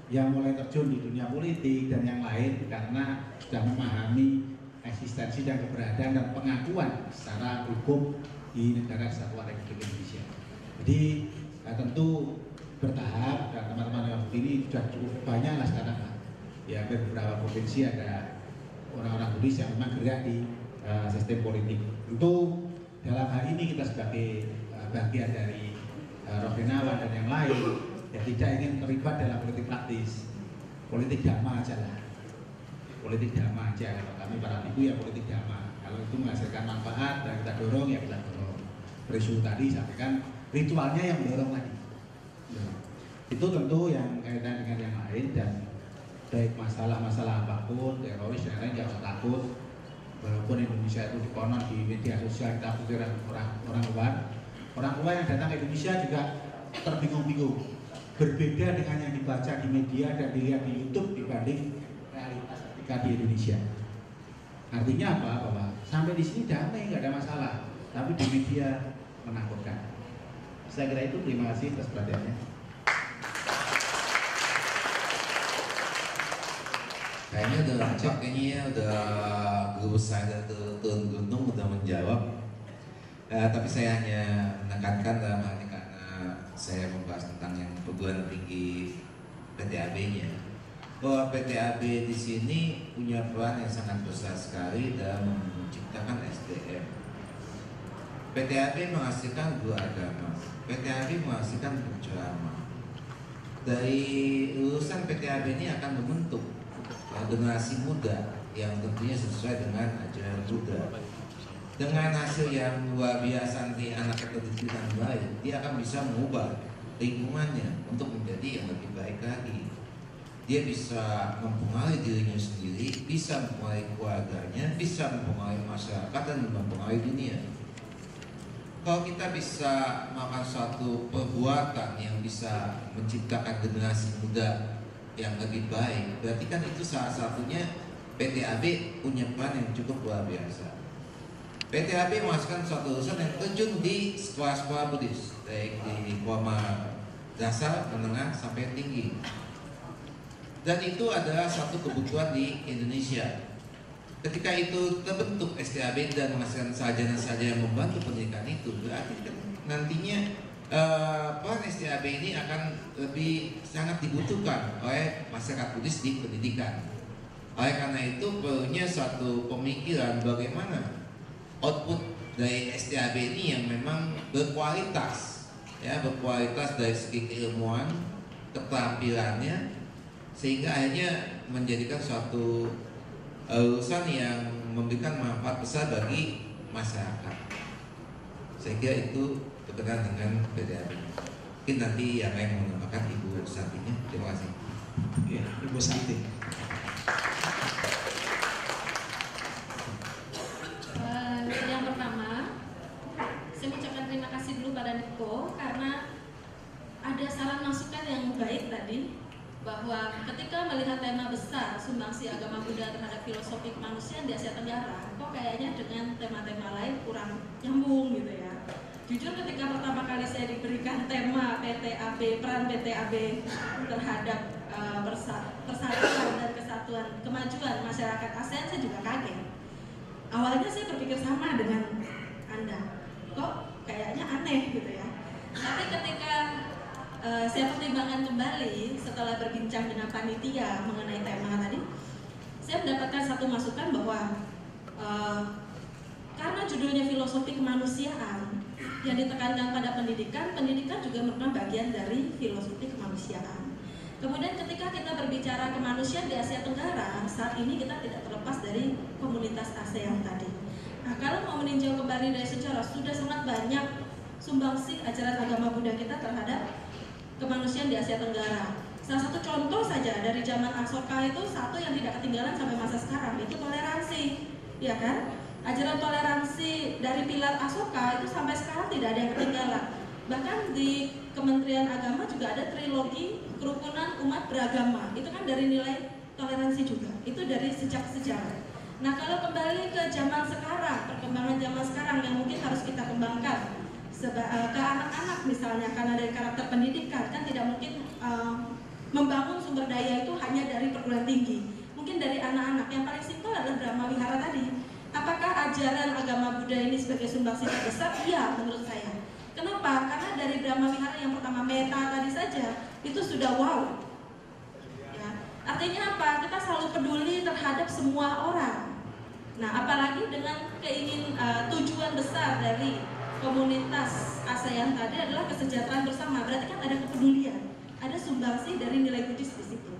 F: yang mulai terjun di dunia politik dan yang lain karena sudah memahami eksistensi dan keberadaan dan pengakuan secara hukum di negara Kesatuan Republik Indonesia. Jadi tentu bertahap, dan teman-teman yang ini sudah cukup banyak lah sekarang. Ya, beberapa provinsi ada orang-orang Buddhis yang memang gerak di sistem politik. Tentu dalam hal ini kita sebagai bagian dari Rohinawan dan yang lain ya tidak ingin terlibat dalam politik praktis, politik dhamma aja lah, politik dhamma aja. Kalau kami para ibu ya politik dhamma, kalau itu menghasilkan manfaat dan kita dorong ya kita dorong. Perisu tadi sampaikan ritualnya yang mendorong lagi. Itu tentu yang kaitan dengan yang lain, dan baik masalah-masalah apapun, teroris dan lain nggak usah takut. Walaupun Indonesia itu dikonon di media sosial kita pikir orang luar yang datang ke Indonesia juga terbingung-bingung, berbeda dengan yang dibaca di media dan dilihat di YouTube dibanding realitas ketika di Indonesia. Artinya apa? Bahwa sampai di sini damai, nggak ada masalah, tapi di media menakutkan. Saya kira itu. Terima kasih atas perhatiannya.
G: Kayaknya udah lanjut, kayaknya udah guru saya turun gunung udah menjawab. Tapi saya hanya menekankan dalam hal ini karena saya membahas tentang yang perguruan tinggi PTAB-nya, bahwa PTAB di sini punya peran yang sangat besar sekali dalam menciptakan SDM. PTAB menghasilkan guru agama, PTAB menghasilkan penceramah. Dari lulusan PTAB ini akan membentuk generasi muda yang tentunya sesuai dengan ajaran Buddha. Dengan hasil yang luar biasa, nanti anaknya terdidik dengan baik, dia akan bisa mengubah lingkungannya untuk menjadi yang lebih baik lagi. Dia bisa mempengaruhi dirinya sendiri, bisa mempengaruhi keluarganya, bisa mempengaruhi masyarakat dan mempengaruhi dunia. Kalau kita bisa melakukan suatu perbuatan yang bisa menciptakan generasi muda yang lebih baik, berarti kan itu salah satunya PTAB punya peran yang cukup luar biasa. PTAB menghasilkan suatu lulusan yang terjun di sekolah-sekolah Buddhis, baik di forma dasar, menengah sampai tinggi. Dan itu adalah satu kebutuhan di Indonesia. Ketika itu terbentuk STAB dan menghasilkan sarjana-sarjana yang membantu pendidikan itu, berarti kan nantinya peran STAB ini akan lebih sangat dibutuhkan oleh masyarakat Buddhis di pendidikan. Oleh karena itu perlunya satu pemikiran bagaimana output dari STAB ini yang memang berkualitas, ya, berkualitas dari segi keilmuan, keterampilannya, sehingga akhirnya menjadikan suatu lulusan yang memberikan manfaat besar bagi masyarakat. Saya kira itu berkenaan dengan PTAB. Mungkin nanti yang lain menambahkan Ibu Santinya. Terima kasih.
A: Ya, Ibu Santi.
H: Yang pertama, saya mengucapkan terima kasih dulu pada Niko karena ada saran masukan yang baik tadi, bahwa ketika melihat tema besar sumbangsi agama Buddha terhadap filosofi kemanusiaan di Asia Tenggara, kok kayaknya dengan tema-tema lain kurang nyambung gitu ya. Jujur ketika pertama kali saya diberikan tema PTAB, peran PTAB terhadap persatuan dan kesatuan kemajuan masyarakat ASEAN, saya juga kaget. Awalnya saya berpikir sama dengan Anda, kok kayaknya aneh gitu ya. Tapi ketika saya pertimbangkan kembali setelah berbincang dengan panitia mengenai tema tadi, saya mendapatkan satu masukan bahwa karena judulnya filosofi kemanusiaan yang ditekankan pada pendidikan, pendidikan juga merupakan bagian dari filosofi kemanusiaan. Kemudian ketika kita berbicara kemanusiaan di Asia Tenggara, saat ini kita tidak terlepas dari komunitas ASEAN tadi. Nah, kalau mau meninjau kembali dari sejarah, sudah sangat banyak sumbangsi ajaran agama Buddha kita terhadap kemanusiaan di Asia Tenggara. Salah satu contoh saja dari zaman Asoka itu satu yang tidak ketinggalan sampai masa sekarang, itu toleransi, ya kan? Ajaran toleransi dari pilar Asoka itu sampai sekarang tidak ada yang ketinggalan. Bahkan di Kementerian Agama juga ada trilogi kerukunan umat beragama. Itu kan dari nilai toleransi juga. Itu dari sejak sejarah. Nah, kalau kembali ke zaman sekarang, perkembangan zaman sekarang yang mungkin harus kita kembangkan ke anak-anak misalnya, karena dari karakter pendidikan kan tidak mungkin membangun sumber daya itu hanya dari perguruan tinggi. Mungkin dari anak-anak. Yang paling simpel adalah Dharma Wihara tadi. Apakah ajaran agama Buddha ini sebagai sumbangsi terbesar? Iya, menurut saya. Kenapa? Karena dari Dharma Wihara yang pertama meta tadi saja itu sudah wow. Ya. Artinya apa? Kita selalu peduli terhadap semua orang. Nah, apalagi dengan tujuan besar dari komunitas ASEAN tadi adalah kesejahteraan bersama, berarti kan ada kepedulian, ada sumbangsi dari nilai Buddhis di situ.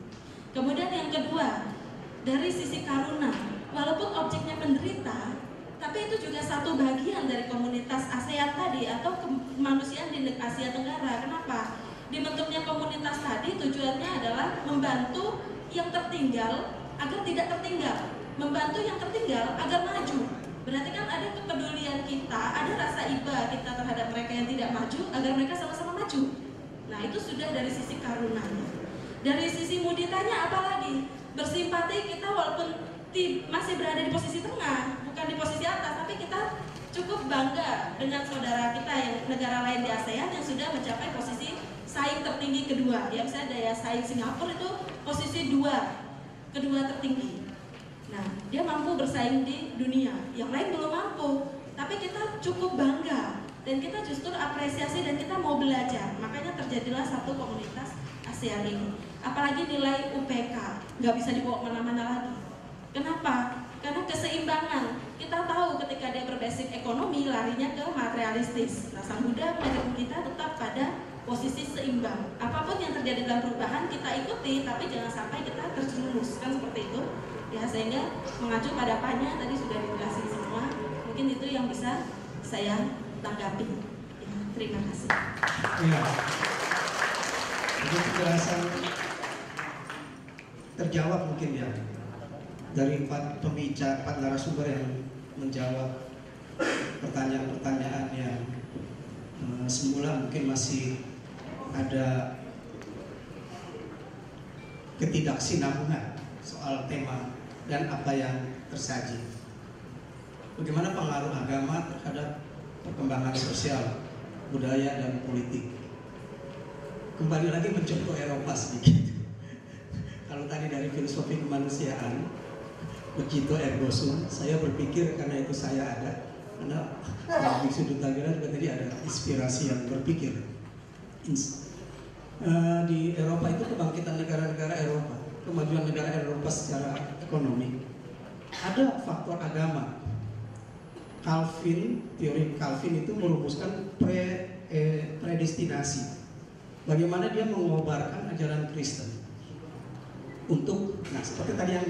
H: Kemudian yang kedua, dari sisi karuna, walaupun objeknya menderita, tapi itu juga satu bagian dari komunitas ASEAN tadi atau kemanusiaan di Asia Tenggara. Kenapa? Dibentuknya komunitas tadi tujuannya adalah membantu yang tertinggal agar tidak tertinggal, membantu yang tertinggal agar maju. Berarti kan ada kepedulian kita, ada rasa iba kita terhadap mereka yang tidak maju agar mereka sama-sama maju. Nah, itu sudah dari sisi karunanya. Dari sisi muditanya apalagi? Bersimpati kita walaupun masih berada di posisi tengah, bukan di posisi atas, tapi kita cukup bangga dengan saudara kita yang negara lain di ASEAN yang sudah mencapai posisi saing tertinggi kedua. Ya, misalnya daya saing Singapura itu posisi kedua tertinggi. Nah, dia mampu bersaing di dunia, yang lain belum mampu. Tapi kita cukup bangga dan kita justru apresiasi dan kita mau belajar. Makanya terjadilah satu komunitas ASEAN ini. Apalagi nilai UPK, nggak bisa dibawa kemana-mana lagi. Kenapa? Karena keseimbangan. Kita tahu ketika dia berbasic ekonomi larinya ke materialistis. Nah, Sang Buddha mengajarkan kita tetap pada posisi seimbang. Apapun yang terjadi dalam perubahan kita ikuti, tapi jangan sampai kita terjerumus, kan seperti itu. Ya, sehingga mengacu pada Panya tadi sudah dijelasin semua. Mungkin itu yang bisa saya tanggapi. Ya, terima kasih.
A: Iya. Jadi penjelasan terjawab mungkin ya dari empat narasumber yang menjawab pertanyaan-pertanyaan yang semula mungkin masih ada ketidaksinambungan soal tema dan apa yang tersaji. Bagaimana pengaruh agama terhadap perkembangan sosial, budaya, dan politik. Kembali lagi mencontoh Eropa sedikit. Kalau tadi dari filosofi kemanusiaan, begitu ergo sum, saya berpikir karena itu saya ada. Karena di sudut Tagira juga tadi ada inspirasi yang berpikir. Di Eropa itu kebangkitan negara-negara Eropa, kemajuan negara Eropa secara ekonomi, ada faktor agama. Teori Calvin itu merumuskan predestinasi. Bagaimana dia mengobarkan ajaran Kristen untuk, nah seperti tadi yang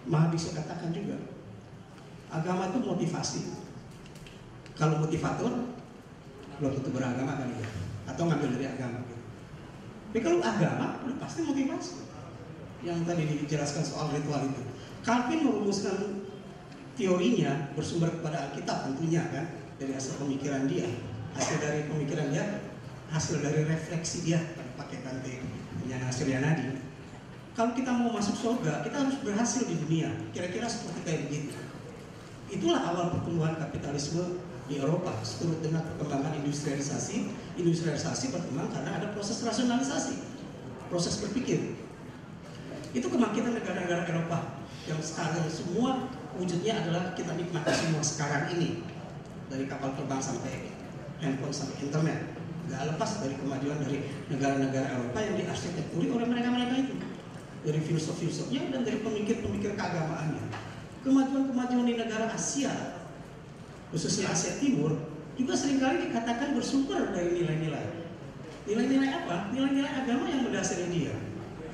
A: Mahadisha katakan juga, agama itu motivasi. Kalau motivator, belum tentu beragama kali ya, atau ngambil dari agama. Tapi kalau agama, udah pasti motivasi. Yang tadi dijelaskan soal ritual itu, Calvin merumuskan teorinya bersumber kepada Alkitab tentunya kan, dari hasil pemikiran dia, hasil dari refleksi dia, pakai Kante yang hasil Yanadi. Kalau kita mau masuk surga, kita harus berhasil di dunia. Kira-kira seperti kayak begitu. Itulah awal pertumbuhan kapitalisme di Eropa. Seturut dengan perkembangan industrialisasi berkembang karena ada proses rasionalisasi, proses berpikir. Itu kebangkitan negara-negara Eropa yang sekarang semua wujudnya adalah kita nikmati semua sekarang ini, dari kapal terbang sampai handphone sampai internet. Gak lepas dari kemajuan dari negara-negara Eropa yang diarsitekturi oleh mereka-mereka itu, dari filosof-filosofnya dan dari pemikir-pemikir keagamaannya. Kemajuan-kemajuan di negara Asia, khususnya Asia Timur, juga seringkali dikatakan bersumber dari nilai-nilai. Nilai-nilai apa? Nilai-nilai agama yang mendasari dia.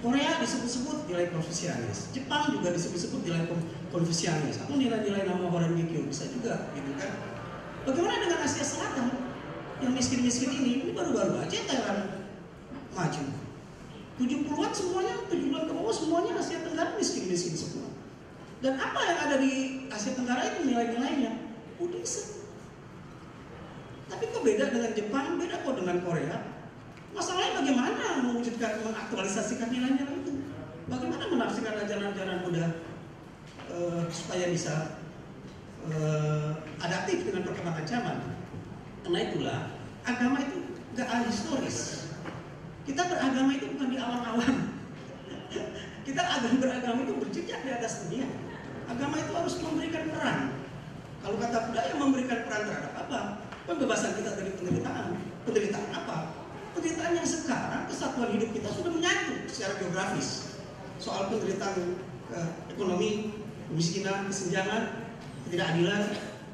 A: Korea disebut-sebut nilai Konfusianis, Jepang juga disebut-sebut nilai Konfusianis, atau nilai-nilai nama Horen Kyo bisa juga, gitu kan? Bagaimana dengan Asia Selatan yang miskin-miskin ini baru-baru aja Thailand maju. 70-an semuanya, 70-an ke bawah semuanya Asia Tenggara miskin-miskin semua. Dan apa yang ada di Asia Tenggara itu nilai-nilainya Buddhisme. Tapi kok beda dengan Jepang, beda kok dengan Korea. Masalahnya bagaimana mengaktualisasikan nilai-nilai itu? Bagaimana menafsirkan ajaran-ajaran Buddha supaya bisa adaptif dengan perkembangan zaman? Karena itulah agama itu gak ahistoris. Kita beragama itu bukan di awan-awan. Kita beragama itu berjejak di atas dunia. Agama itu harus memberikan peran. Kalau kata budaya memberikan peran terhadap apa? Pembebasan kita dari penderitaan. Penderitaan apa? Penderitaan yang sekarang kesatuan hidup kita sudah menyatu secara geografis. Soal penderitaan ekonomi, kemiskinan, kesenjangan, ketidakadilan,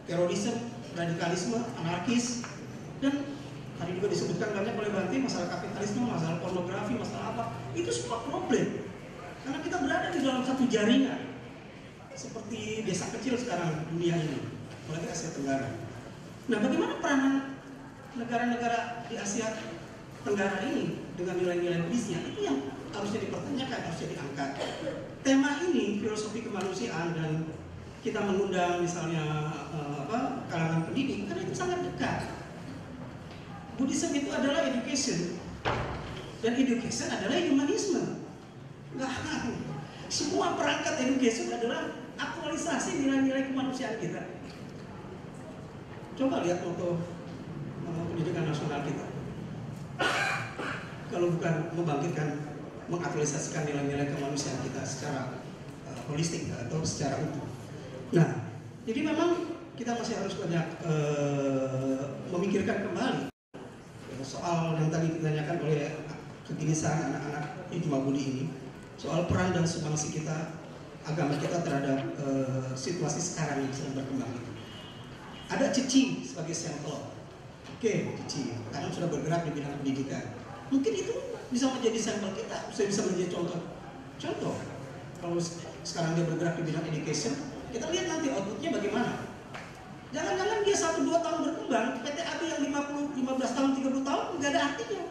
A: terorisme, radikalisme, anarkis, dan tadi juga disebutkan banyak oleh Banti masalah kapitalisme, masalah pornografi, masalah apa, itu semua problem. Karena kita berada di dalam satu jaringan seperti desa kecil sekarang dunia ini, apalagi Asia Tenggara. Nah, bagaimana peranan negara-negara di Asia Tenggara ini dengan nilai-nilai Buddhisnya, itu yang harusnya dipertanyakan, harusnya diangkat. Tema ini filosofi kemanusiaan dan kita mengundang misalnya kalangan pendidik, karena itu sangat dekat. Buddhism itu adalah education, dan education adalah humanisme. Nah, semua perangkat education adalah aktualisasi nilai-nilai kemanusiaan kita. Coba lihat foto pendidikan nasional kita. Kalau bukan membangkitkan, mengaktualisasikan nilai-nilai kemanusiaan kita secara holistik atau secara utuh. Nah, jadi memang kita masih harus banyak memikirkan kembali soal yang tadi ditanyakan oleh kegenisan anak-anak Hikmah Budi ini, soal peran dan sumbangsi kita, agama kita terhadap situasi sekarang yang sedang berkembang itu. Ada Cici sebagai sampel. Oke, Cici, karena sudah bergerak di bidang pendidikan. Mungkin itu bisa menjadi sampel kita, bisa menjadi contoh. Kalau sekarang dia bergerak di bidang education, kita lihat nanti outputnya bagaimana. Jangan-jangan dia 1-2 tahun berkembang, PTAB yang 15 tahun, 30 tahun nggak ada artinya.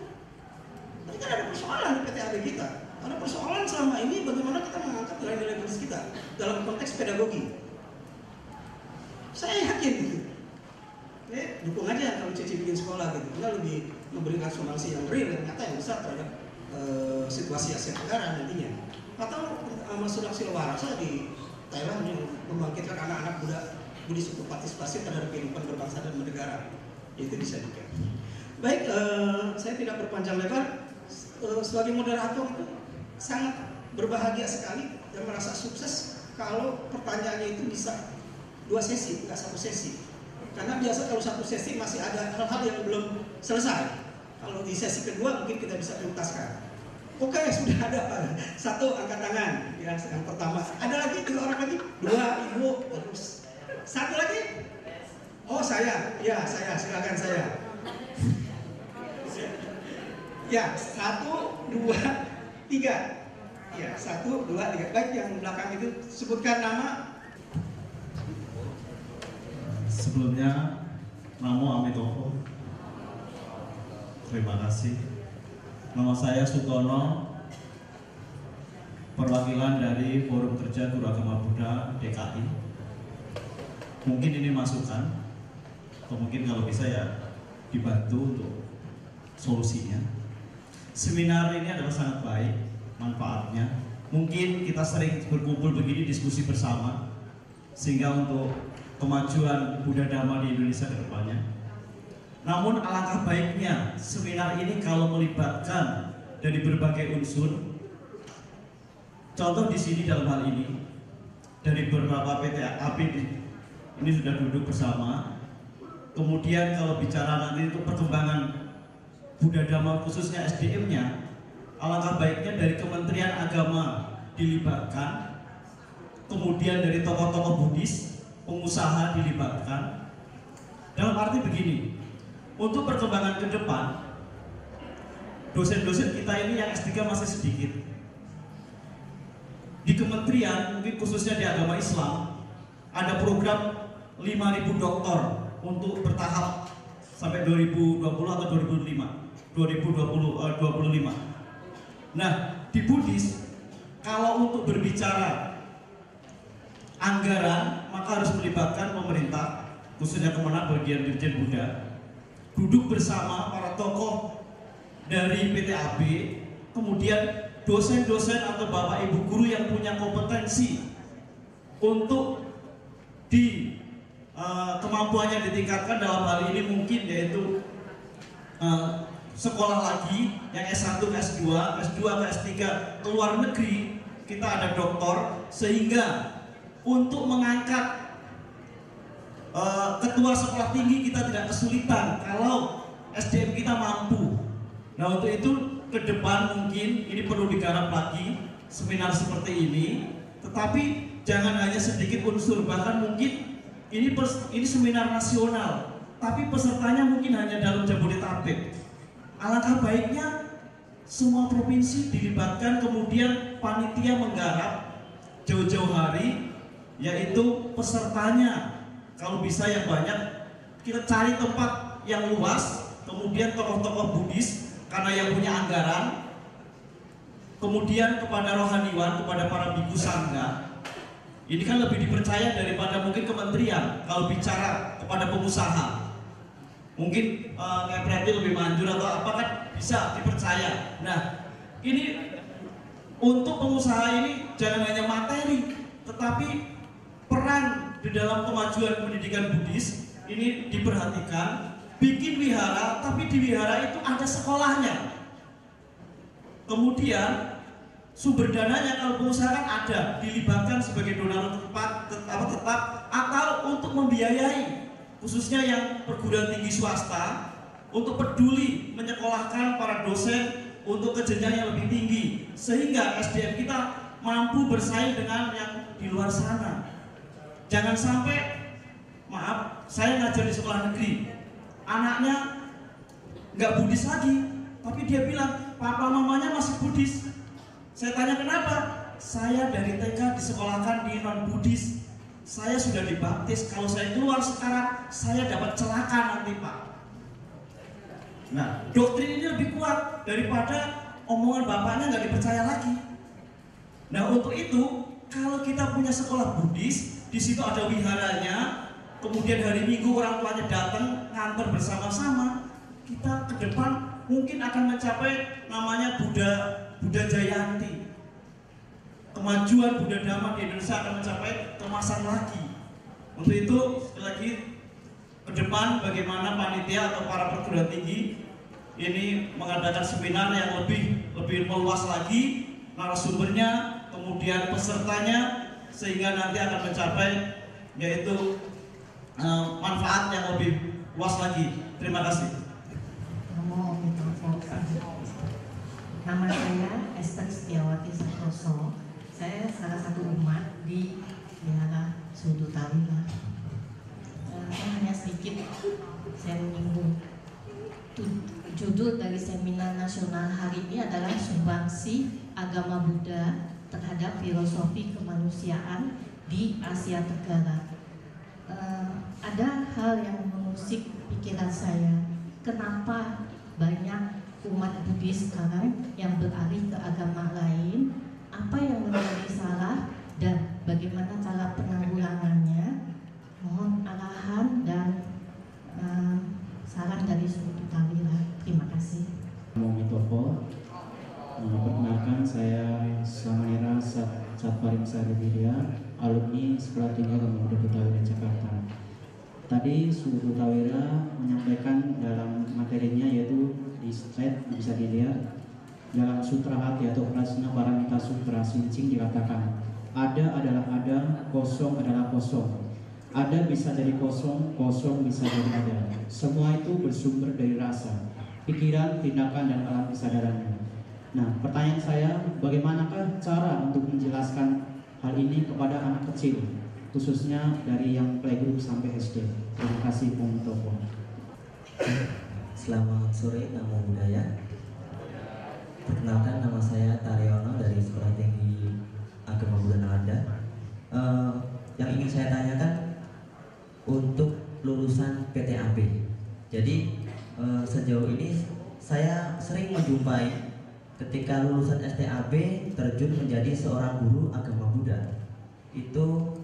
A: Tapi kan ada persoalan di PTAB kita. Ada persoalan selama ini bagaimana kita mengangkat nilai-nilai Buddhis kita dalam konteks pedagogi. Saya yakin gitu. Dukung aja kalau Cici bikin sekolah gitu. Kita lebih memberikan sumbangsi yang real, yang nyata, yang besar terhadap situasi Asia Tenggara nantinya. Atau Mas Sudaksila Warasa di Thailand yang membangkitkan anak-anak Buddhis untuk partisipasi terhadap kehidupan berbangsa dan bernegara. Itu bisa juga. Baik, saya tidak berpanjang lebar. Sebagai moderator itu sangat berbahagia sekali dan merasa sukses kalau pertanyaannya itu bisa 2 sesi, nggak 1 sesi. Karena biasa kalau 1 sesi masih ada hal-hal yang belum selesai. Kalau di sesi kedua mungkin kita bisa tuntaskan. Oke, sudah ada Pak. 1 angkat tangan, ya, yang pertama. Ada lagi 2 orang lagi, 2 ibu, terus 1 lagi. Oh saya, ya saya, silakan saya. Ya, 1, 2, 3. Ya, 1, 2, 3. Baik, yang belakang itu sebutkan nama.
I: Sebelumnya, Namo Amitovo. Terima kasih. Nama saya Sutono, perwakilan dari Forum Kerja Guru Agama Buddha DKI. Mungkin ini masukan, atau mungkin kalau bisa ya dibantu untuk solusinya. Seminar ini adalah sangat baik manfaatnya. Mungkin kita sering berkumpul begini diskusi bersama, sehingga untuk kemajuan Buddha Dhamma di Indonesia ke depannya. Namun alangkah baiknya seminar ini kalau melibatkan dari berbagai unsur. Contoh di sini dalam hal ini dari beberapa PTAB ini sudah duduk bersama. Kemudian kalau bicara nanti untuk perkembangan Buddha Dhamma khususnya SDM-nya, alangkah baiknya dari Kementerian Agama dilibatkan. Kemudian dari tokoh-tokoh Buddhis, pengusaha dilibatkan. Dalam arti begini, untuk perkembangan ke depan, dosen-dosen kita ini yang S3 masih sedikit. Di kementerian, mungkin khususnya di agama Islam, ada program 5.000 doktor untuk bertahap sampai 2020 atau 2025. Nah, di Buddhis, kalau untuk berbicara anggaran, maka harus melibatkan pemerintah, khususnya Kemenag bagian Dirjen Buddha, duduk bersama para tokoh dari PTAB, kemudian dosen-dosen atau bapak ibu guru yang punya kompetensi untuk kemampuannya ditingkatkan dalam hal ini mungkin yaitu sekolah lagi yang S1 ke S2, S2 ke S3 ke luar negeri, kita ada doktor, sehingga untuk mengangkat ketua sekolah tinggi kita tidak kesulitan kalau SDM kita mampu. Nah, untuk itu ke depan mungkin ini perlu digarap lagi seminar seperti ini, tetapi jangan hanya sedikit unsur, bahkan mungkin ini seminar nasional, tapi pesertanya mungkin hanya dalam Jabodetabek. Alangkah baiknya semua provinsi dilibatkan, kemudian panitia menggarap jauh-jauh hari, yaitu pesertanya kalau bisa yang banyak. Kita cari tempat yang luas, kemudian tokoh-tokoh Buddhis karena yang punya anggaran, kemudian kepada rohaniwan, kepada para biku sangga. Ini kan lebih dipercaya daripada mungkin kementerian kalau bicara kepada pengusaha. Mungkin ngepreti lebih manjur atau apa kan bisa dipercaya. Nah, ini untuk pengusaha ini jangan hanya materi, tetapi peran di dalam kemajuan pendidikan Buddhis ini diperhatikan. Bikin wihara, tapi di wihara itu ada sekolahnya. Kemudian sumber dananya kalau pengusaha kan ada, dilibatkan sebagai donatur tetap atau untuk membiayai, khususnya yang perguruan tinggi swasta, untuk peduli menyekolahkan para dosen untuk ke jenjang yang lebih tinggi, sehingga SDM kita mampu bersaing dengan yang di luar sana. Jangan sampai, maaf, saya ngajar di sekolah negeri, anaknya nggak Buddhis lagi, tapi dia bilang papa mamanya masih Buddhis. Saya tanya kenapa? Saya dari TK disekolahkan di non Buddhis. Saya sudah dibaptis. Kalau saya keluar sekarang, saya dapat celaka nanti Pak. Nah, doktrin ini lebih kuat daripada omongan bapaknya nggak dipercaya lagi. Nah, untuk itu kalau kita punya sekolah Buddhis, di situ ada wiharanya. Kemudian hari Minggu orang tuanya datang ngantar bersama-sama, kita ke depan mungkin akan mencapai namanya Buddha Jayanti. Kemajuan Buddha Dhamma di Indonesia akan mencapai kemasan lagi. Untuk itu sekali lagi ke depan bagaimana panitia atau para perguruan tinggi ini mengadakan seminar yang lebih meluas lagi narasumbernya, kemudian pesertanya, sehingga nanti akan mencapai yaitu manfaat yang lebih luas lagi. Terima kasih.
J: Nama saya Esther Setiawati Santoso. Saya salah satu umat di Wihara Sudu Tawira. Saya hanya sedikit saya menyinggung. Judul dari seminar nasional hari ini adalah Sumbangsi Agama Buddha terhadap Filosofi Kemanusiaan di Asia Tenggara. Ada hal yang mengusik pikiran saya. Kenapa banyak umat Buddhis sekarang yang beralih ke agama lain? Apa yang menjadi salah dan bagaimana cara penanggulangannya? Mohon arahan dan saran dari Sudu Tawira. Terima kasih.
K: Momitofo. Perkenalkan, saya Samanira Satparing Saribirya, alumni Sekolah Tinggi Agama Buddha Tawira Jakarta. Tadi Sudu Tawira menyampaikan dalam materinya, yaitu di slide bisa dilihat dalam Sutra Hati atau Prasna Paramita Sutra Sincing dikatakan ada adalah ada, kosong adalah kosong. Ada bisa jadi kosong, kosong bisa jadi ada. Semua itu bersumber dari rasa, pikiran, tindakan, dan alam kesadarannya. Nah, pertanyaan saya, bagaimanakah cara untuk menjelaskan hal ini kepada anak kecil, khususnya dari yang playgroup sampai SD? Terima kasih, Bung Toko.
L: Selamat sore, Namo Buddhaya. Perkenalkan, nama saya Taryono dari Sekolah Tinggi Agama Buddha Nalanda. Yang ingin saya tanyakan untuk lulusan PTAB. Jadi sejauh ini saya sering menjumpai ketika lulusan STAB terjun menjadi seorang guru agama Buddha, itu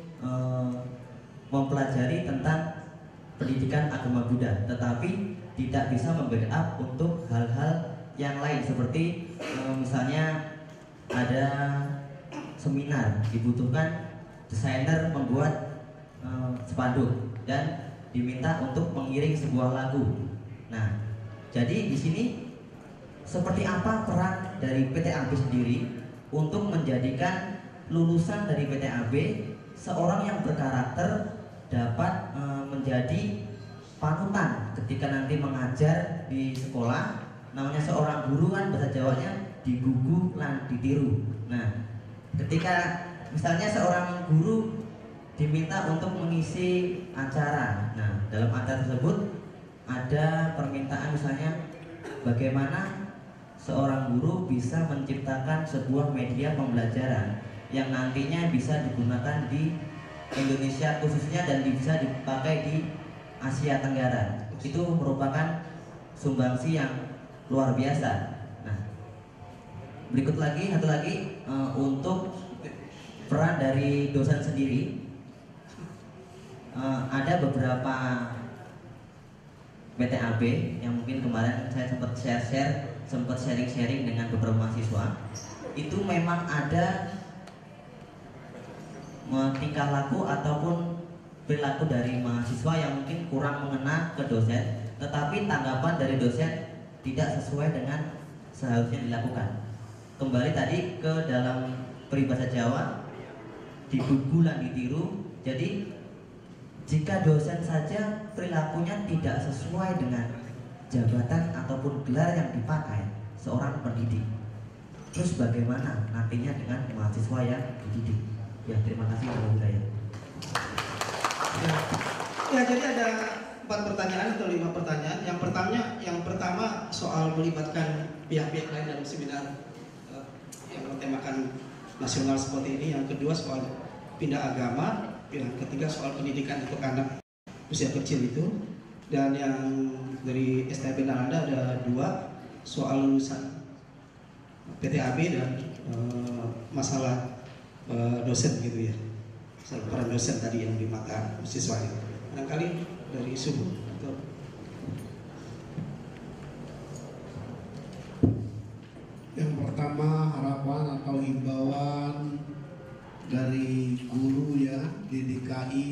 L: mempelajari tentang pendidikan agama Buddha, tetapi tidak bisa membackup untuk hal-hal yang lain seperti misalnya ada seminar dibutuhkan desainer membuat spanduk dan diminta untuk mengiring sebuah lagu. Nah, jadi di sini seperti apa peran dari PTAB sendiri untuk menjadikan lulusan dari PTAB seorang yang berkarakter dapat menjadi panutan ketika nanti mengajar di sekolah. Namanya seorang guru kan bahasa Jawanya digugu lan ditiru. Nah, ketika misalnya seorang guru diminta untuk mengisi acara. Nah, dalam acara tersebut ada permintaan misalnya bagaimana seorang guru bisa menciptakan sebuah media pembelajaran yang nantinya bisa digunakan di Indonesia khususnya dan bisa dipakai di Asia Tenggara. Itu merupakan sumbangsi yang luar biasa. Nah, berikut lagi satu lagi untuk peran dari dosen sendiri. Ada beberapa PTAB yang mungkin kemarin saya sempat sharing dengan beberapa mahasiswa. Itu memang ada tingkah laku ataupun perilaku dari mahasiswa yang mungkin kurang mengena ke dosen, tetapi tanggapan dari dosen tidak sesuai dengan seharusnya dilakukan. Kembali tadi ke dalam peribahasa Jawa, dibubulan ditiru. Jadi jika dosen saja perilakunya tidak sesuai dengan jabatan ataupun gelar yang dipakai seorang pendidik, terus bagaimana nantinya dengan mahasiswa yang dididik? Ya, terima kasih Bapak Budaya.
A: Ya, jadi ada 4 pertanyaan atau 5 pertanyaan. Yang pertama soal melibatkan pihak-pihak lain dalam seminar yang bertemakan nasional seperti ini. Yang kedua soal pindah agama. Yang ketiga soal pendidikan untuk anak usia kecil itu. Dan yang dari STB Nalanda ada 2 soal lulusan PTAB dan masalah dosen gitu ya. Masalah peran dosen tadi yang di mata siswa itu. Barangkali dari Subuh atau
E: yang pertama harapan atau himbauan dari guru ya di DKI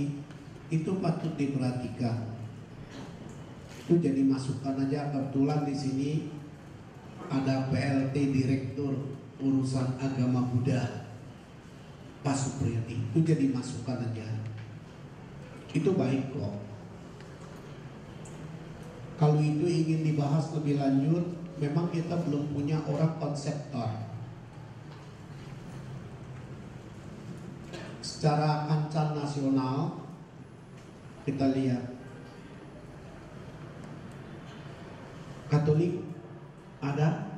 E: itu patut diperhatikan. Itu jadi masukan aja. Kebetulan di sini ada PLT Direktur Urusan Agama Buddha Pak Supriyati. Itu jadi masukan aja. Itu baik kok. Kalau itu ingin dibahas lebih lanjut, memang kita belum punya orang konseptor. Secara kancah nasional kita lihat Katolik ada,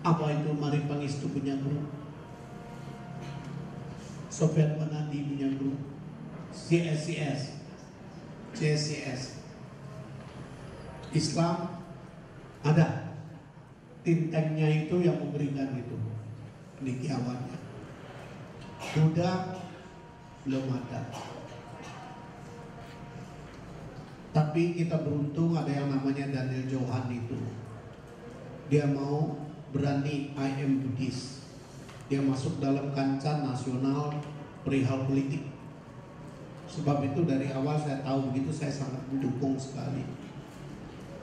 E: apa itu Mari Pangestu punya grup, Sofian Manandi punya grup, CSCS, Islam ada, think tanknya itu yang memberikan itu penikiawannya. Buddha belum ada. Tapi kita beruntung ada yang namanya Daniel Johan itu. Dia mau berani I am Buddhist. Dia masuk dalam kancah nasional perihal politik. Sebab itu dari awal saya tahu begitu, saya sangat mendukung sekali.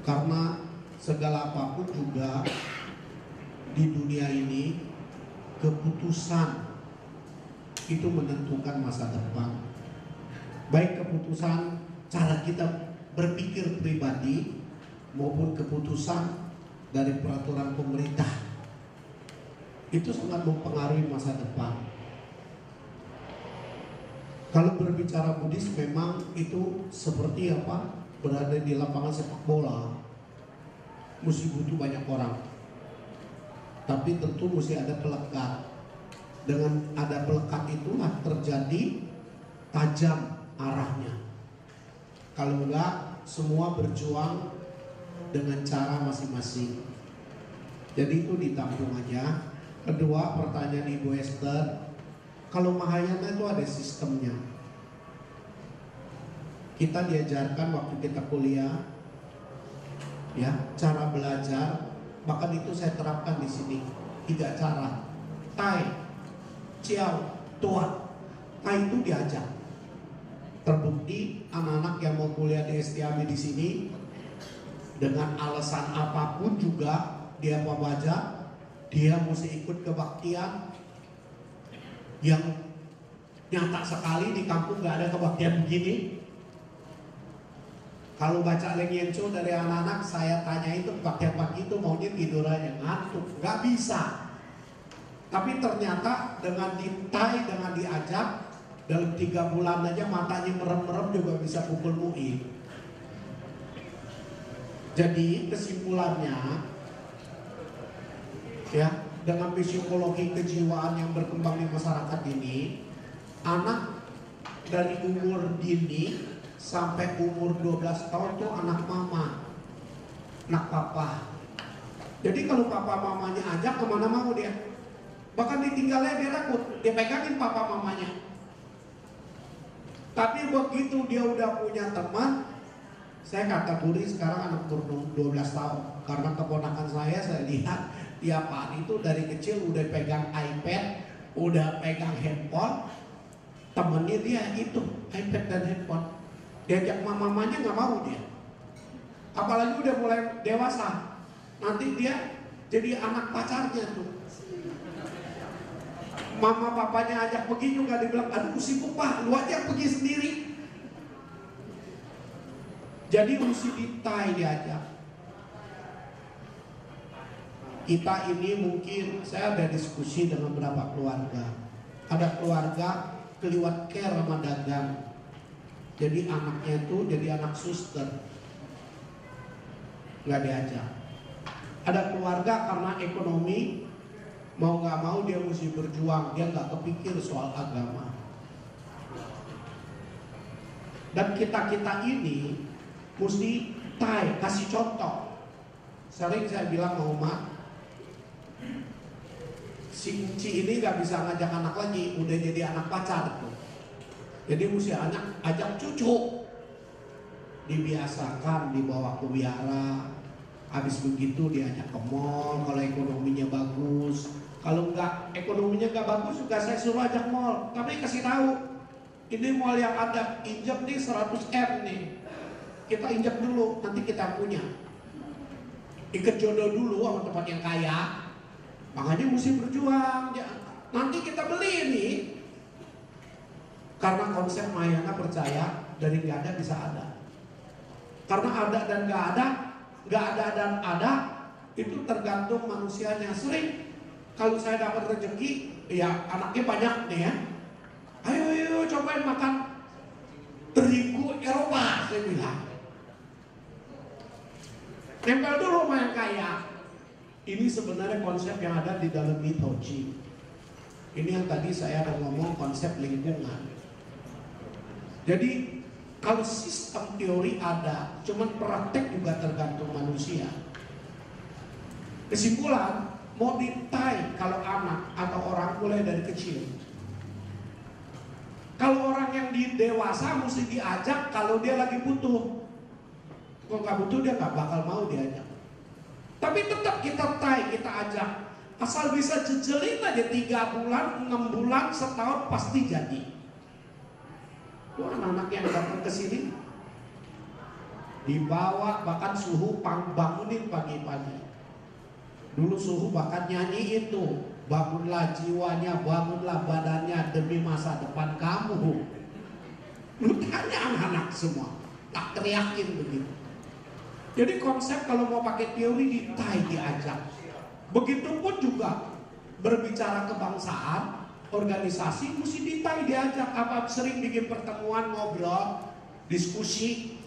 E: Karena segala apapun juga di dunia ini keputusan itu menentukan masa depan. Baik keputusan cara kita berpikir pribadi maupun keputusan dari peraturan pemerintah, itu sangat mempengaruhi masa depan. Kalau berbicara Buddhis memang itu seperti apa? Berada di lapangan sepak bola, mesti butuh banyak orang. Tapi tentu mesti ada pelekat. Dengan ada pelekat itulah terjadi tajam arahnya. Kalau enggak, semua berjuang dengan cara masing-masing. Jadi itu ditampung aja. Kedua, pertanyaan Ibu Esther, kalau Mahayana itu ada sistemnya. Kita diajarkan waktu kita kuliah, ya, cara belajar. Bahkan itu saya terapkan di sini. 3 cara. Tai, Ciao, Tua. Tai itu diajar. Terbukti anak-anak yang mau kuliah di STAB di sini dengan alasan apapun juga dia mau baca, dia mesti ikut kebaktian yang nyata sekali di kampung nggak ada kebaktian begini. Kalau baca Lengenco dari anak-anak, saya tanya itu kebaktian pagi itu maunya tidur aja, ngantuk, nggak bisa. Tapi ternyata dengan ditai, dengan diajak, dalam 3 bulan aja matanya merem-merem juga bisa pukul MUI. Jadi kesimpulannya, ya, dengan psikologi kejiwaan yang berkembang di masyarakat ini, anak dari umur dini sampai umur 12 tahun tuh anak mama, anak papa. Jadi kalau papa mamanya ajak, kemana mau dia? Bahkan ditinggalnya dia takut, dia pegangin papa mamanya. Tapi begitu dia udah punya teman, saya kategori sekarang anak umur 12 tahun. Karena keponakan saya lihat tiap hari itu dari kecil udah pegang iPad, udah pegang handphone. Temennya dia itu iPad dan handphone. Diajak mamanya nggak mau dia. Apalagi udah mulai dewasa, nanti dia jadi anak pacarnya tuh. Mama papanya ajak pergi juga dibilang, aduh sibuk pak, lu aja pergi sendiri. Jadi mesti ditai diajak. Kita ini mungkin, saya ada diskusi dengan beberapa keluarga. Ada keluarga keliwat care sama dagang. Jadi anaknya itu jadi anak suster, nggak diajak. Ada keluarga karena ekonomi, mau nggak mau dia mesti berjuang, dia nggak kepikir soal agama. Dan kita ini mesti kasih contoh. Sering saya bilang sama Uma, si Uci ini nggak bisa ngajak anak lagi, udah jadi anak pacar tuh. Jadi mesti ajak cucu, dibiasakan dibawa ke wihara. Habis begitu diajak ke mall kalau ekonominya bagus. Kalau nggak ekonominya nggak bagus juga saya suruh ajak mall. Tapi kasih tahu, ini mall yang ada injek nih 100M nih. Kita injek dulu, nanti kita punya. Ikat jodoh dulu sama tempat yang kaya. Makanya mesti berjuang. Nanti kita beli ini. Karena konsep Mahayana percaya dari nggak ada bisa ada. Karena ada dan nggak ada, nggak ada dan ada, itu tergantung manusianya. Sering kalau saya dapat rezeki, ya anaknya banyak nih ya. Ayo cobain makan terigu Eropa, saya bilang. Nempel dulu sama yang kaya. Ini sebenarnya konsep yang ada di dalam mitologi. Ini yang tadi saya ada ngomong konsep lingkungan. Jadi kalau sistem teori ada, cuman praktek juga tergantung manusia. Kesimpulan, mau ditai kalau anak atau orang mulai dari kecil. Kalau orang yang di dewasa mesti diajak kalau dia lagi butuh. Kalau nggak butuh dia nggak bakal mau diajak. Tapi tetap kita tai, kita ajak. Asal bisa jejelin aja 3 bulan, 6 bulan, setahun pasti jadi. Itu anak-anak yang datang ke sini dibawa, bahkan suhu bangunin pagi-pagi. Dulu suhu bahkan nyanyi itu, bangunlah jiwanya, bangunlah badannya demi masa depan kamu. Lu tanya anak-anak semua, tak teriakin begitu. Jadi konsep kalau mau pakai teori ditai, diajak. Begitupun juga berbicara kebangsaan, organisasi mesti ditai, diajak. Apa sering bikin pertemuan, ngobrol, diskusi.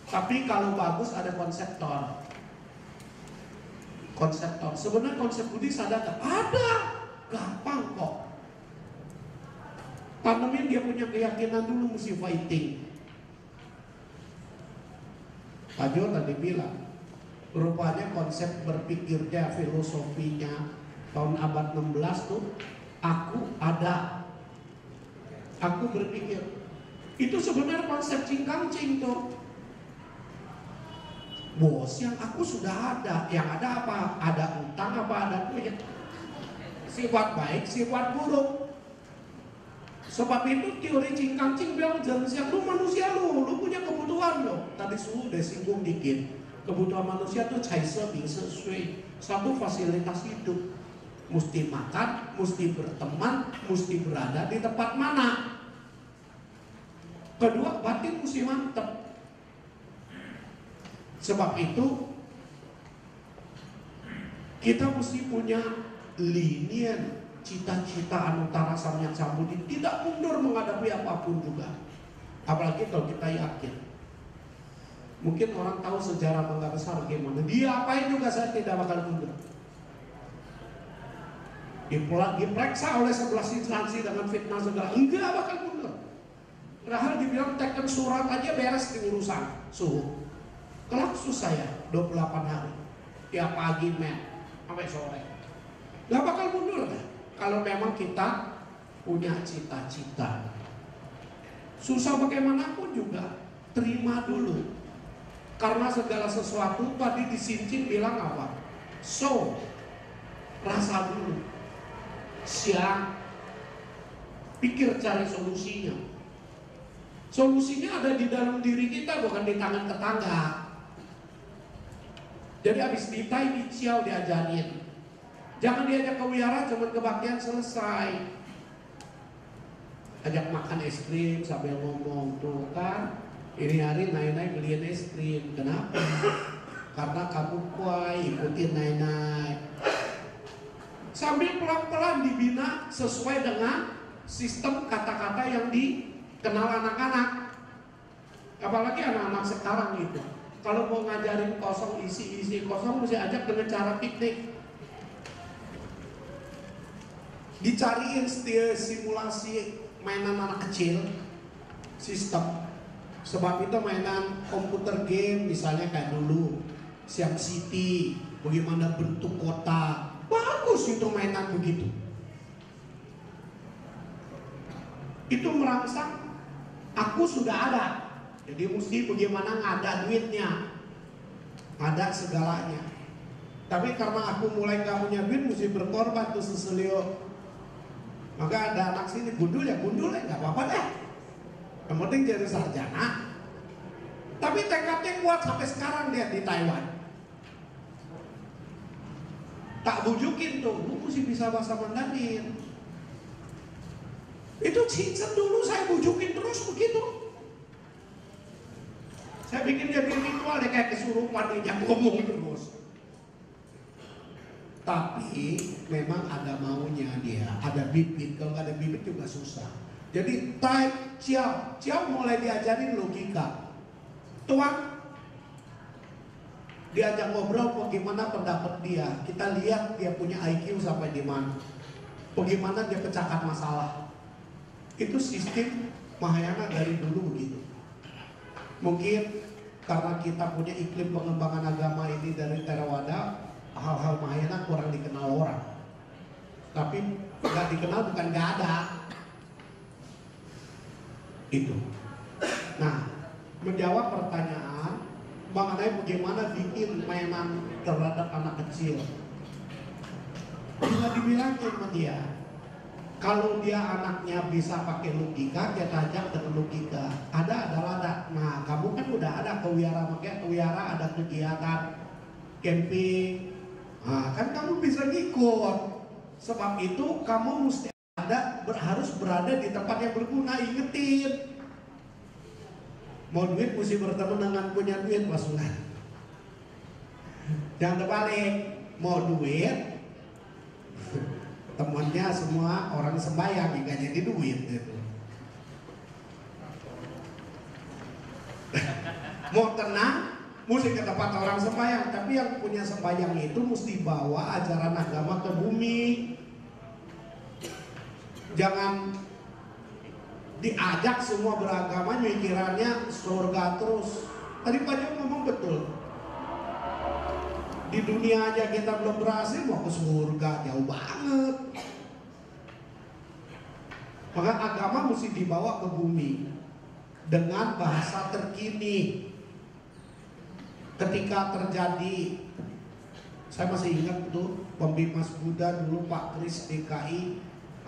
E: Tapi kalau bagus ada konseptor. Konseptor. Sebenarnya konsep Buddhis ada tak? Ada. Gampang kok. Tanemin dia punya keyakinan dulu, mesti fighting. Pak Jo tadi bilang, rupanya konsep berpikirnya, filosofinya tahun abad 16 tuh, aku ada, aku berpikir. Itu sebenarnya konsep cingkang-cing tuh. Bos, yang aku sudah ada, yang ada apa? Ada utang apa ada duit? Sifat baik, sifat buruk. Sebab itu teori cingkang-cing bilang jangan siap, lu manusia lu punya kebutuhan lo. Tadi suhu udah singgung dikit. Kebutuhan manusia tuh caise bisa sesuai satu fasilitas hidup. Mesti makan, mesti berteman, mesti berada di tempat mana. Kedua, batin mesti mantep. Sebab itu kita mesti punya linier cita-cita Anutara Samyak Sambudi tidak mundur menghadapi apapun juga. Apalagi kalau kita yakin. Mungkin orang tahu sejarah Mangga Besar gimana. Dia apain juga saya tidak bakal mundur. Diperiksa oleh 11 instansi dengan fitnah segala, enggak bakal mundur. Padahal dibilang teken surat aja beres di urusan suhu. Kelaksus saya 28 hari. Tiap pagi sampai sore. Gak bakal mundur kan? Kalau memang kita punya cita-cita. Susah bagaimanapun juga, terima dulu. Karena segala sesuatu tadi disincin bilang apa? So, rasa dulu. Siang, pikir cari solusinya. Solusinya ada di dalam diri kita, bukan di tangan tetangga. Jadi habis ditai diciau diajarin. Jangan diajak ke wihara cuma kebaktian selesai. Ajak makan es krim sambil ngomong tuh kan. Ini hari Nai-Nai beliin es krim. Kenapa? Karena kamu kuai ikutin Nai-Nai. Sambil pelan-pelan dibina sesuai dengan sistem kata-kata yang dikenal anak-anak. Apalagi anak-anak sekarang gitu. Kalau mau ngajarin kosong isi kosong mesti ajak dengan cara piknik. Dicariin simulasi mainan anak kecil sistem. Sebab itu mainan komputer game misalnya kayak dulu Siam City, bagaimana bentuk kota. Bagus itu mainan begitu. Itu merangsang aku sudah ada. Jadi mesti bagaimana ngada duitnya, ada segalanya. Tapi karena aku mulai gak punya duit, mesti berkorban tuh seselio. Maka ada anak sini gundul ya gak apa-apa deh. Yang penting jadi sarjana. Tapi tekadnya kuat sampai sekarang dia di Taiwan. Tak bujukin tuh, lu mesti bisa bahasa Mandarin. Itu Cincin dulu saya bujukin terus begitu. Saya bikin jadi ritual deh kayak kesurupan dia ngomong terus. Tapi memang ada maunya dia, ada bibit. Kalau nggak ada bibit juga susah. Jadi Tai Chiao mulai diajarin logika. Tuan diajak ngobrol bagaimana pendapat dia. Kita lihat dia punya IQ sampai di mana. Bagaimana dia pecahkan masalah. Itu sistem Mahayana dari dulu begitu. Mungkin karena kita punya iklim pengembangan agama ini dari Theravada, hal-hal Mahayana kurang dikenal orang. Tapi nggak dikenal bukan nggak ada. Itu. Nah, menjawab pertanyaan mengenai bagaimana bikin mainan terhadap anak kecil. Bisa dibilangin sama dia. Kalau dia anaknya bisa pakai logika, dia tajak dengan logika. Ada. Nah, kamu kan udah ada ke wihara, makanya ke wihara ada kegiatan camping. Nah, kan kamu bisa ngikut. Sebab itu kamu mesti harus berada di tempat yang berguna. Ingetin. Mau duit mesti bertemu dengan punya duit, pasukan. Jangan terbalik. Mau duit temannya semua orang sembahyang hingga jadi duit gitu. Mau tenang mesti ke tempat orang sembahyang, tapi yang punya sembahyang itu mesti bawa ajaran agama ke bumi. Jangan diajak semua beragama mikirannya surga terus. Tadi Pak Jo ngomong betul. Di dunia aja kita belum berhasil, mau ke surga jauh banget. Maka agama mesti dibawa ke bumi dengan bahasa terkini. Ketika terjadi, saya masih ingat tuh Pembimas Buddha dulu Pak Kris DKI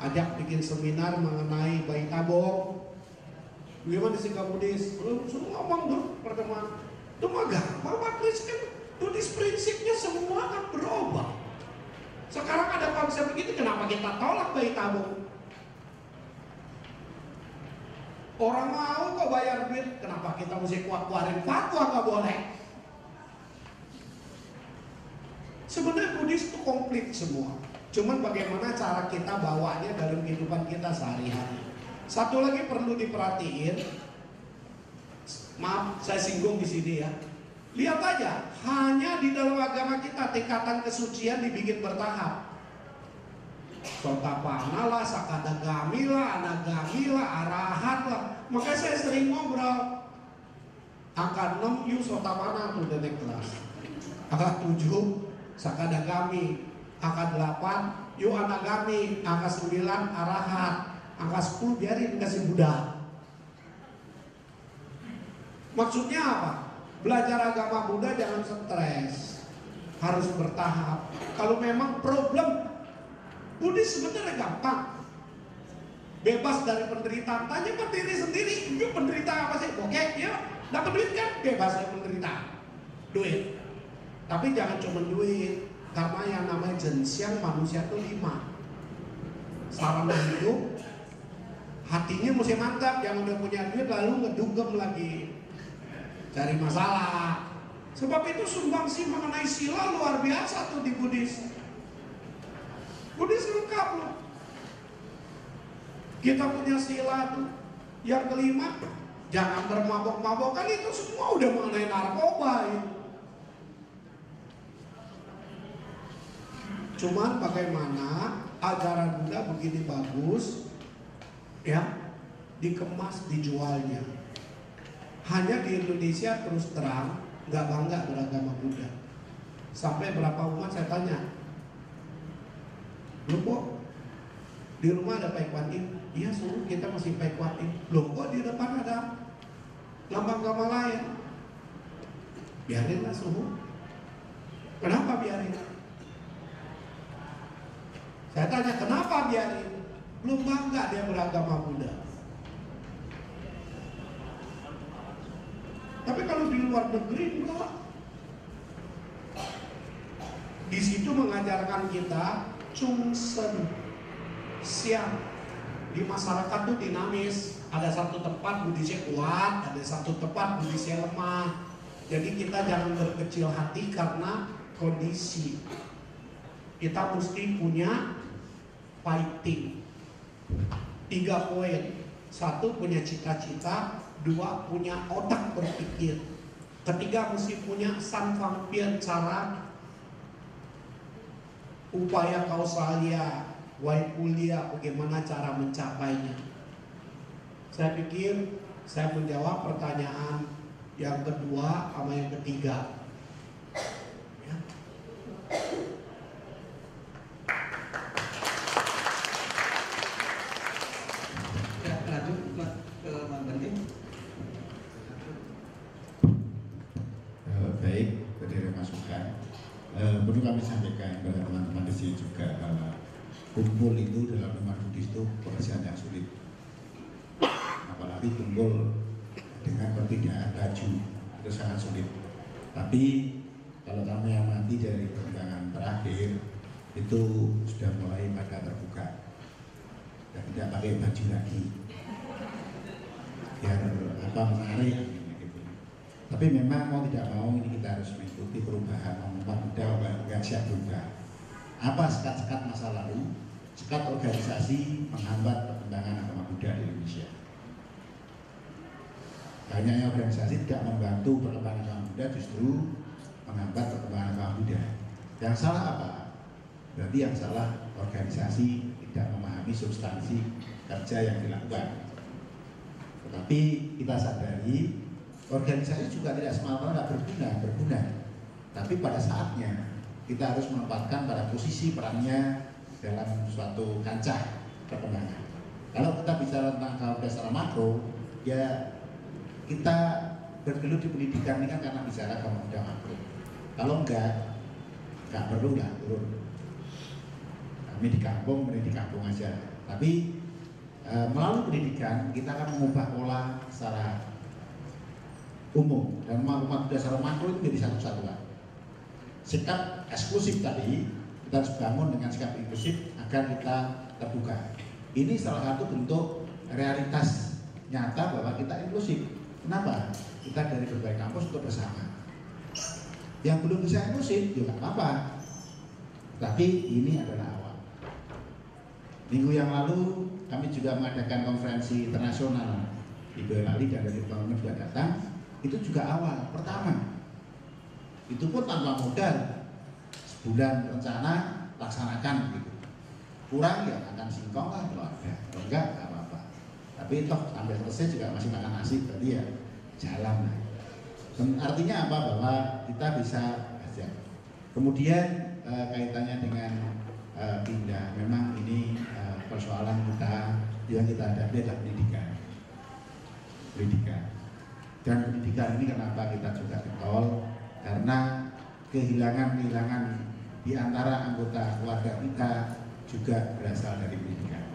E: ajak bikin seminar mengenai bayi tabung. Gimana sih kamu Buddhis? Suruh ngomong tuh pertemuan. Itu mah gampang Pak Kris kan. Buddhis prinsipnya semua kan berubah. Sekarang ada konsep begitu, kenapa kita tolak bayi tabung? Orang mau kok bayar duit, kenapa kita mesti keluarin fatwa nggak boleh? Sebenarnya Buddhis itu komplit semua. Cuman bagaimana cara kita bawanya dalam kehidupan kita sehari-hari. Satu lagi perlu diperhatiin, maaf saya singgung di sini ya. Lihat aja, hanya di dalam agama kita tingkatan kesucian dibikin bertahap. Sotapana lah, sakadagami lah, anagami lah, arahat lah. Makanya saya sering ngobrol. Angka 6 yuk sotapana tuh naik kelas. Angka 7 sakadagami. Angka 8 yuk anagami. Angka 9 arahat. Angka 10 biarin kasih budak. Maksudnya apa? Belajar agama Buddha jangan stres, harus bertahap. Kalau memang problem Buddhis sebenarnya gampang, bebas dari penderitaan. Tanya ke diri sendiri, yuk penderita apa sih? Oke, ya dapat duit kan? Bebas dari penderitaan, duit. Tapi jangan cuma duit, karena yang namanya jensiang manusia itu 5. Sarana hidup, hatinya mesti mantap. Yang udah punya duit lalu ngedugem lagi, cari masalah. Sebab itu sumbangsi mengenai sila luar biasa tuh di Buddhis. Buddhis lengkap loh. Kita punya sila tuh. Yang kelima, jangan bermabok-mabokan. Itu semua udah mengenai narkoba ya. Cuman bagaimana ajaran Buddha begini bagus ya, dikemas, dijualnya. Hanya di Indonesia terus terang nggak bangga beragama Buddha. Sampai berapa umat saya tanya, loh kok di rumah ada Paikuatin? Iya suruh kita masih Paikuatin. Loh kok di depan ada lambang agama lain? Biarinlah suhu. Kenapa biarin? Saya tanya kenapa biarin? Belum bangga dia beragama Buddha. Tapi kalau di luar negeri enggak. Di situ mengajarkan kita Chungsen siang. Di masyarakat itu dinamis. Ada satu tempat Buddhisnya kuat, ada satu tempat Buddhisnya lemah. Jadi kita jangan berkecil hati karena kondisi. Kita mesti punya fighting. 3 poin. 1 punya cita-cita, 2 punya otak berpikir, 3 mesti punya sanfangpian, cara upaya kausalia, waipulia, bagaimana cara mencapainya. Saya pikir saya menjawab pertanyaan yang kedua sama yang ketiga. Ya.
A: Lanjut ke Bang Bandi.
F: Baik, berdiri masukan. Perlu kami sampaikan kepada teman-teman di sini juga bahwa kumpul itu dalam umat Buddhis itu pekerjaan yang sulit. Apalagi kumpul dengan perbedaan baju itu sangat sulit. Tapi kalau kami amati dari perkembangan terakhir itu sudah mulai pada terbuka dan tidak pakai baju lagi. Biar apa menarik gitu. Tapi memang mau tidak mau ini kita harus mengikuti perubahan umat Buddha yang siap berubah. Apa sekat-sekat masa lalu, sekat organisasi menghambat perkembangan agama Buddha di Indonesia. Banyaknya organisasi tidak membantu perkembangan agama Buddha, justru menghambat perkembangan agama Buddha. Yang salah apa? Berarti yang salah organisasi tidak memahami substansi kerja yang dilakukan. Tetapi kita sadari organisasi juga tidak semata-mata berguna. Tapi pada saatnya kita harus menempatkan pada posisi perannya dalam suatu kancah perkembangan. Kalau kita bicara tentang hal dasar makro, ya kita bergelut di pendidikan ini kan karena bicara agama Buddha makro. Kalau enggak perlu lah turun. Kami di kampung aja. Tapi melalui pendidikan kita akan mengubah pola secara umum dan umat Buddha secara makro itu menjadi satu kesatuan. Sikap eksklusif tadi kita harus bangun dengan sikap inklusif agar kita terbuka. Ini salah satu bentuk realitas nyata bahwa kita inklusif. Kenapa? Kita dari berbagai kampus untuk bersama. Yang belum bisa inklusif juga nggak apa-apa. Tapi ini adalah awal. Minggu yang lalu kami juga mengadakan konferensi internasional di Boyolali dan dari Bangunan juga datang. Itu juga awal pertama. Itu pun tanpa modal, sebulan rencana laksanakan gitu. Kurang ya makan singkong lah kalau ada, kalau enggak apa-apa. Tapi toh sampai selesai juga masih makan nasi, berarti ya jalan lah. Artinya apa? Bahwa kita bisa aja. Kemudian kaitannya dengan pindah, memang ini persoalan kita yang kita hadapi adalah pendidikan. Dan pendidikan ini kenapa kita juga getol? Karena kehilangan di antara anggota keluarga kita juga berasal dari pendidikan.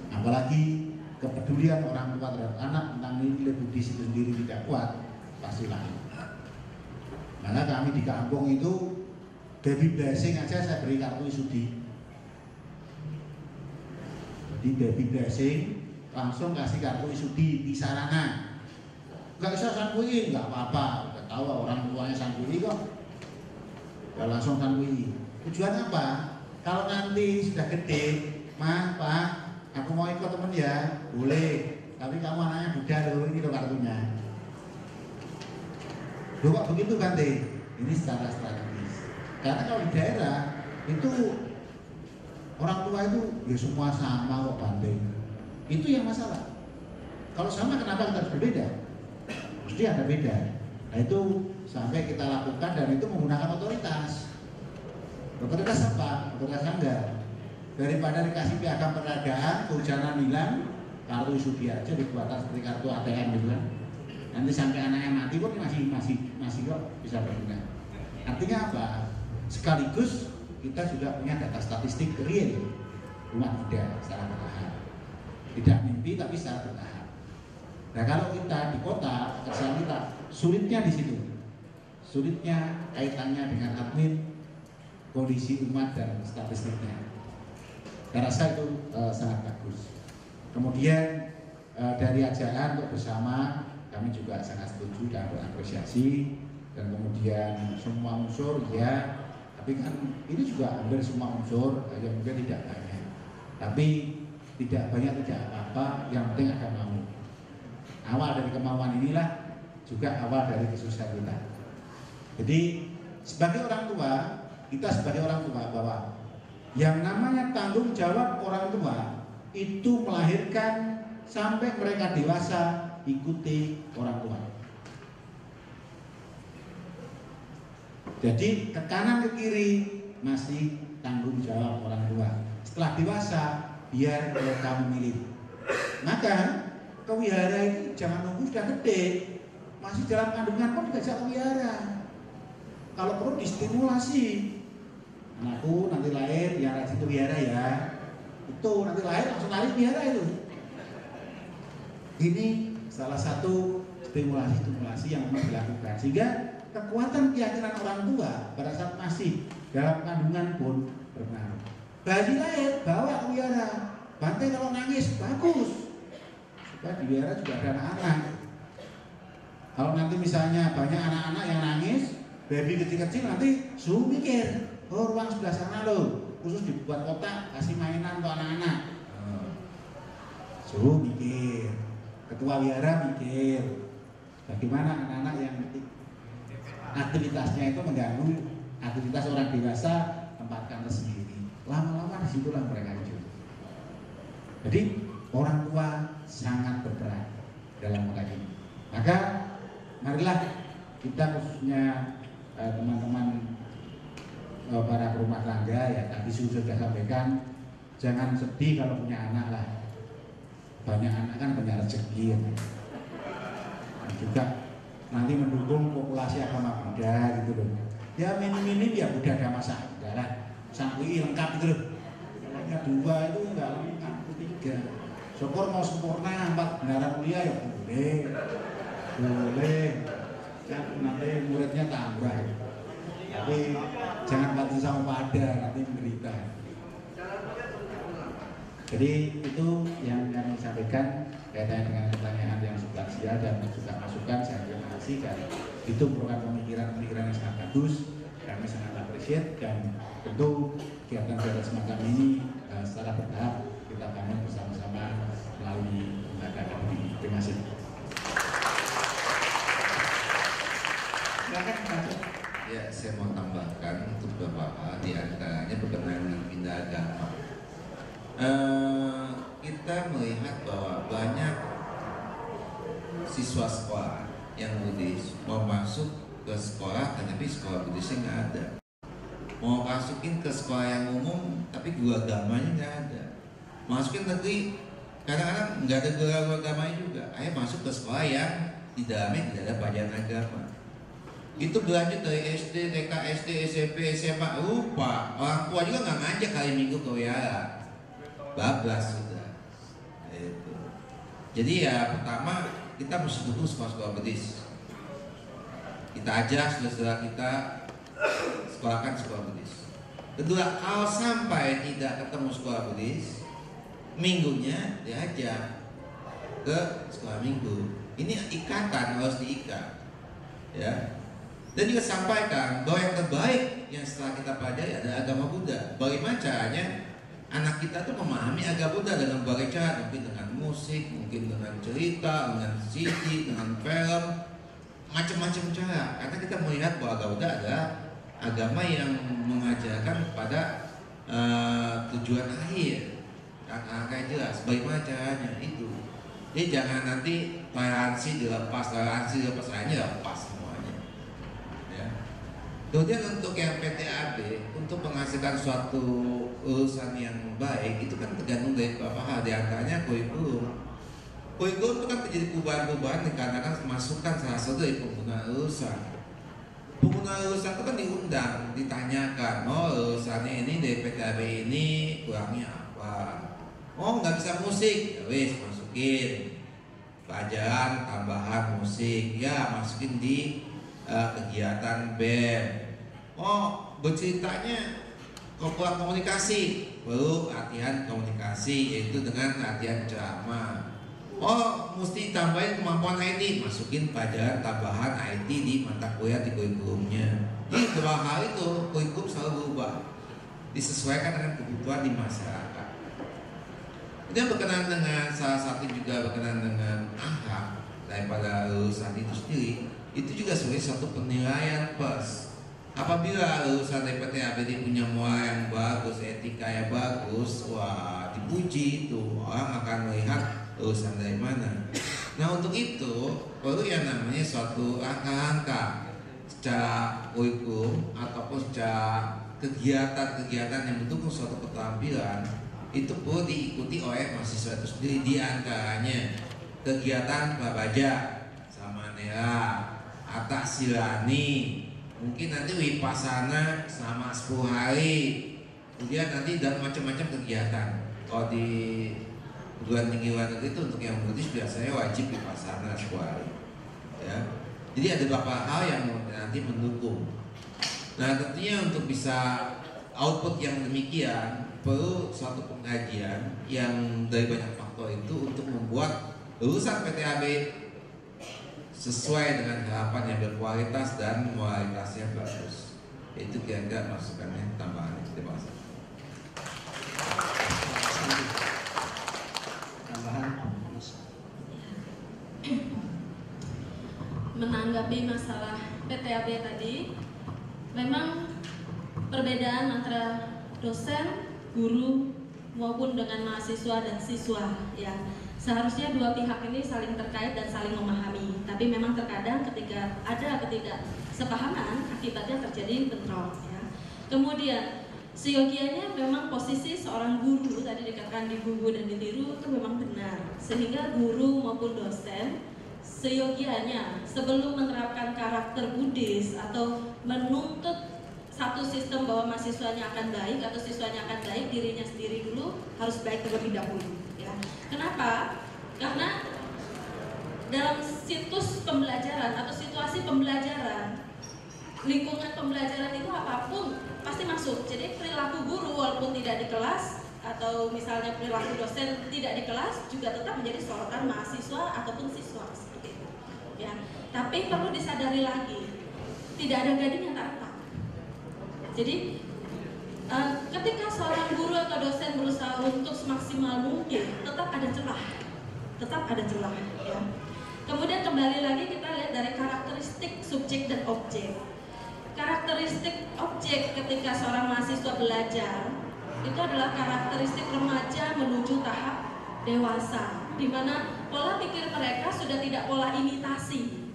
F: Apalagi kepedulian orang tua terhadap anak tentang nilai Buddhis itu sendiri tidak kuat, pasti lain. Karena kami di kampung itu baby blessing aja saya beri kartu Isudi. Jadi baby blessing langsung kasih kartu Isudi di sarana. Nggak bisa sanggui, nggak apa-apa. Udah tahu orang tuanya sanggui kok. Ya langsung sanggui. Tujuan apa? Kalau nanti sudah gede, Pak, aku mau ikut temen ya, boleh. Tapi kamu anaknya Buddha loh, ini loh kartunya. Loh kok begitu Bante? Ini secara strategis. Karena kalau di daerah itu orang tua itu ya semua sama kok Bante. Itu yang masalah. Kalau sama kenapa kita harus berbeda? Mesti ada beda. Nah itu sampai kita lakukan dan itu menggunakan otoritas. Otoritas apa? Otoritas sanggar. Daripada dikasih piagam peragaan, kehujanan hilang, kartu Isudi aja dibuatkan seperti kartu ATM gitu kan. Nanti sampai anaknya mati pun masih kok bisa berguna. Artinya apa? Sekaligus kita juga punya data statistik real umat Buddha secara bertahap. Tidak mimpi tapi secara bertahap. Nah kalau kita di kota, pekerjaan kita sulitnya di situ. Sulitnya kaitannya dengan admin, kondisi umat dan statistiknya. Saya rasa itu sangat bagus. Kemudian dari ajaran untuk bersama kami juga sangat setuju dan berapresiasi. Dan kemudian semua unsur ya, tapi kan ini juga hampir semua unsur yang mungkin tidak banyak. Tapi tidak banyak tidak apa-apa, yang penting ada mau. Awal dari kemauan inilah juga awal dari kesuksesan kita. Jadi sebagai orang tua, kita sebagai orang tua bahwa yang namanya tanggung jawab orang tua itu melahirkan sampai mereka dewasa ikuti orang tua. Jadi ke kanan ke kiri masih tanggung jawab orang tua. Setelah dewasa biar mereka memilih. Maka kewihara itu jangan nunggu sudah gede, masih dalam kandungan pun diajak kewihara. Kalau perlu distimulasi, anakku nanti lahir ya rajin kewihara ya. Itu nanti lahir langsung lari kewihara itu. Ini salah satu stimulasi yang harus dilakukan sehingga kekuatan keyakinan orang tua pada saat masih dalam kandungan pun berpengaruh. Bayi lahir bawa kewihara, Bante kalau nangis bagus. Di daerah juga ada anak-anak. Kalau nanti misalnya banyak anak-anak yang nangis, baby kecil-kecil nanti suruh mikir, oh ruang sebelah sana loh, khusus dibuat kotak, kasih mainan untuk anak-anak. Suruh mikir, ketua wihara mikir, bagaimana anak-anak yang aktivitasnya itu mengganggu aktivitas orang dewasa, tempatkan tersendiri. Lama-lama disitulah mereka hidup. Jadi orang tua sangat berperan dalam hal ini. Maka marilah kita khususnya teman-teman para perumah tangga ya tadi sudah sampaikan, jangan sedih kalau punya anak lah. Banyak anak kan banyak rezeki ya. Dan juga nanti mendukung populasi agama Buddha gitu loh. Ya minim-minim ya Buddha ada masalah lah. Sanggui lengkap gitu loh. Kalau dua itu enggak lengkap, tiga. Syukur mau sempurna 4 benaran kuliah ya boleh. Kan nanti muridnya tambah. Tapi jangan mati sama pada nanti menderita. Jadi itu yang kami sampaikan kaitannya dengan pertanyaan yang substansial dan juga masukan. Saya terima kasih dan itu merupakan pemikiran-pemikiran yang sangat bagus. Kami sangat appreciate dan tentu kegiatan semacam ini secara bertahap kita bangun bersama-sama melalui lembaga akademi. Terima kasih.
G: Ya, saya mau tambahkan untuk beberapa hal, di antaranya berkenaan dengan pindah agama. Kita melihat bahwa banyak siswa sekolah yang Buddhis mau masuk ke sekolah, tapi sekolah Buddhisnya nggak ada. Mau masukin ke sekolah yang umum, tapi guru agamanya nggak ada. Masukin negeri, kadang-kadang nggak ada guru agamanya juga. Ayo masuk ke sekolah yang di dalamnya tidak ada pelajaran agama. Itu berlanjut dari SD, TK, SD, SMP, SMA, lupa. Orang tua juga nggak ngajak hari Minggu ke wihara. Bablas sudah. Itu. Jadi ya pertama kita mesti dukung sekolah-sekolah Buddhis. Kita ajak saudara kita sekolahkan sekolah Buddhis. Kedua, kalau sampai tidak ketemu sekolah Buddhis, minggunya diajak ke sekolah minggu. Ini ikatan harus diikat, ya. Dan juga sampaikan bahwa yang terbaik yang setelah kita pelajari adalah agama Buddha. Bagaimana caranya anak kita tuh memahami agama Buddha dengan berbagai cara, mungkin dengan musik, mungkin dengan cerita, dengan CD, dengan film, macam-macam cara. Karena kita melihat bahwa agama Buddha adalah agama yang mengajarkan kepada tujuan akhir, angka yang jelas. Bagaimana caranya itu? Jadi jangan nanti toleransi dilepas akhirnya lepas semuanya. Ya. Kemudian untuk yang PTAB, untuk menghasilkan suatu urusan yang baik itu kan tergantung dari beberapa hal, di antaranya kurikulum. Kurikulum itu kan terjadi perubahan-perubahan dikarenakan masukan salah satu dari penggunaan urusan. Penggunaan urusan itu kan diundang, ditanyakan, oh urusannya ini dari PTAB ini kurangnya apa? Oh nggak bisa musik, ya wis masukin pelajaran tambahan musik, ya masukin di kegiatan band. Oh berceritanya kemampuan komunikasi, perlu latihan komunikasi, yaitu dengan latihan ceramah. Oh mesti tambahin kemampuan IT, masukin pelajaran tambahan IT di mata kuliah di kurikulumnya. Jadi dua hal itu kurikulum selalu berubah, disesuaikan dengan kebutuhan di masyarakat. Ini berkenaan dengan salah satu juga berkenaan dengan akhlak daripada lulusan itu sendiri, itu juga sebagai suatu penilaian plus. Apabila lulusan dari PTAB punya moral yang bagus, etika yang bagus, wah dipuji itu, orang akan melihat lulusan dari mana. Nah untuk itu perlu yang namanya suatu angka-angka secara kurikulum ataupun secara kegiatan-kegiatan yang mendukung suatu keterampilan, itu perlu diikuti oleh mahasiswa itu sendiri. Di antaranya kegiatan prabaja, samanera, atasilani, mungkin nanti wipasana selama 10 hari, kemudian nanti dan macam-macam kegiatan. Kalau di perguruan tinggi luar negeri itu untuk yang Buddhis biasanya wajib wipasana 10 hari, ya. Jadi ada beberapa hal yang nanti mendukung. Nah tentunya untuk bisa output yang demikian perlu suatu pengkajian yang dari banyak faktor itu untuk membuat lulusan PTAB sesuai dengan harapan yang berkualitas dan moralitasnya bagus. Itu kira-kira masukannya, tambahannya. Terima kasih.
A: Tambahan.
H: Menanggapi masalah PTAB tadi, memang perbedaan antara dosen, guru maupun dengan mahasiswa dan siswa, ya seharusnya dua pihak ini saling terkait dan saling memahami. Tapi memang terkadang ketika ada ketidaksepahaman, akibatnya terjadi bentrok, ya. Kemudian seyogianya memang posisi seorang guru tadi dikatakan digugu dan ditiru itu memang benar, sehingga guru maupun dosen seyogianya sebelum menerapkan karakter Buddhis atau menuntut satu sistem bahwa mahasiswanya akan baik atau siswanya akan baik, dirinya sendiri dulu harus baik terlebih dahulu, ya. Kenapa? Karena dalam situs pembelajaran atau situasi pembelajaran, lingkungan pembelajaran itu apapun pasti masuk. Jadi perilaku guru walaupun tidak di kelas atau misalnya perilaku dosen tidak di kelas juga tetap menjadi sorotan mahasiswa ataupun siswa, seperti itu, ya. Tapi perlu disadari lagi, tidak ada gading yang tak retak. Jadi Ketika seorang guru atau dosen berusaha untuk semaksimal mungkin, tetap ada celah, ya. Kemudian kembali lagi kita lihat dari karakteristik subjek dan objek. Karakteristik objek ketika seorang mahasiswa belajar itu adalah karakteristik remaja menuju tahap dewasa, di mana pola pikir mereka sudah tidak pola imitasi.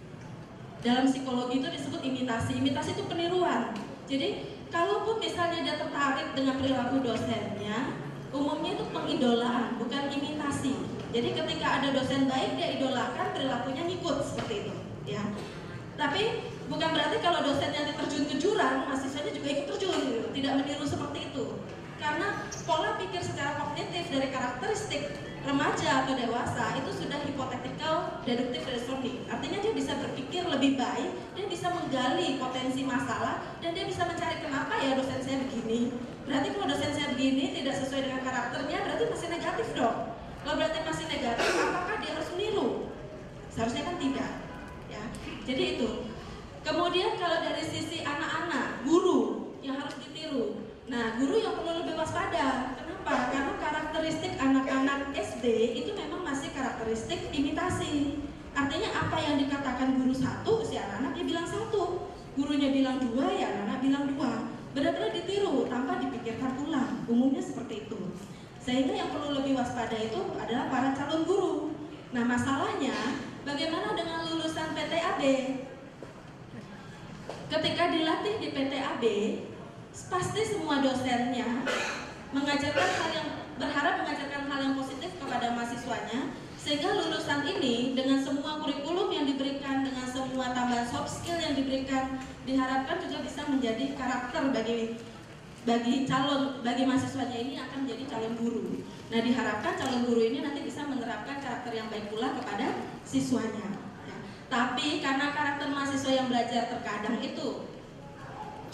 H: Dalam psikologi itu disebut imitasi. Imitasi itu peniruan. Jadi kalaupun misalnya dia tertarik dengan perilaku dosennya, umumnya itu pengidolaan, bukan imitasi. Jadi ketika ada dosen baik dia idolakan, perilakunya ngikut seperti itu, ya. Tapi bukan berarti kalau dosennya terjun ke jurang, mahasiswanya juga ikut terjun, gitu. Tidak meniru seperti itu. Karena pola pikir secara kognitif dari karakteristik remaja atau dewasa itu sudah hypothetical deductive reasoning. Artinya dia bisa berpikir lebih baik, dia bisa menggali potensi masalah, dan dia bisa mencari kenapa ya dosen saya begini. Berarti kalau dosen saya begini tidak sesuai dengan karakternya, berarti masih negatif dong. Kalau berarti masih negatif, apakah dia harus meniru? Seharusnya kan tidak, ya. Jadi itu. Kemudian kalau dari sisi anak-anak, guru yang harus ditiru. Nah, guru yang perlu lebih waspada. Kenapa? Karena karakteristik anak-anak SD itu memang masih karakteristik imitasi. Artinya apa yang dikatakan guru satu, si anak-anak dia bilang satu. Gurunya bilang dua, ya anak-anak bilang dua. Benar-benar ditiru tanpa dipikirkan ulang. Umumnya seperti itu. Sehingga yang perlu lebih waspada itu adalah para calon guru. Nah, masalahnya bagaimana dengan lulusan PTAB? Ketika dilatih di PTAB, pasti semua dosennya berharap mengajarkan hal yang positif kepada mahasiswanya, sehingga lulusan ini dengan semua kurikulum yang diberikan, dengan semua tambahan soft skill yang diberikan, diharapkan juga bisa menjadi karakter bagi mahasiswanya ini akan menjadi calon guru. Nah, diharapkan calon guru ini nanti bisa menerapkan karakter yang baik pula kepada siswanya. Ya. Tapi karena karakter mahasiswa yang belajar terkadang itu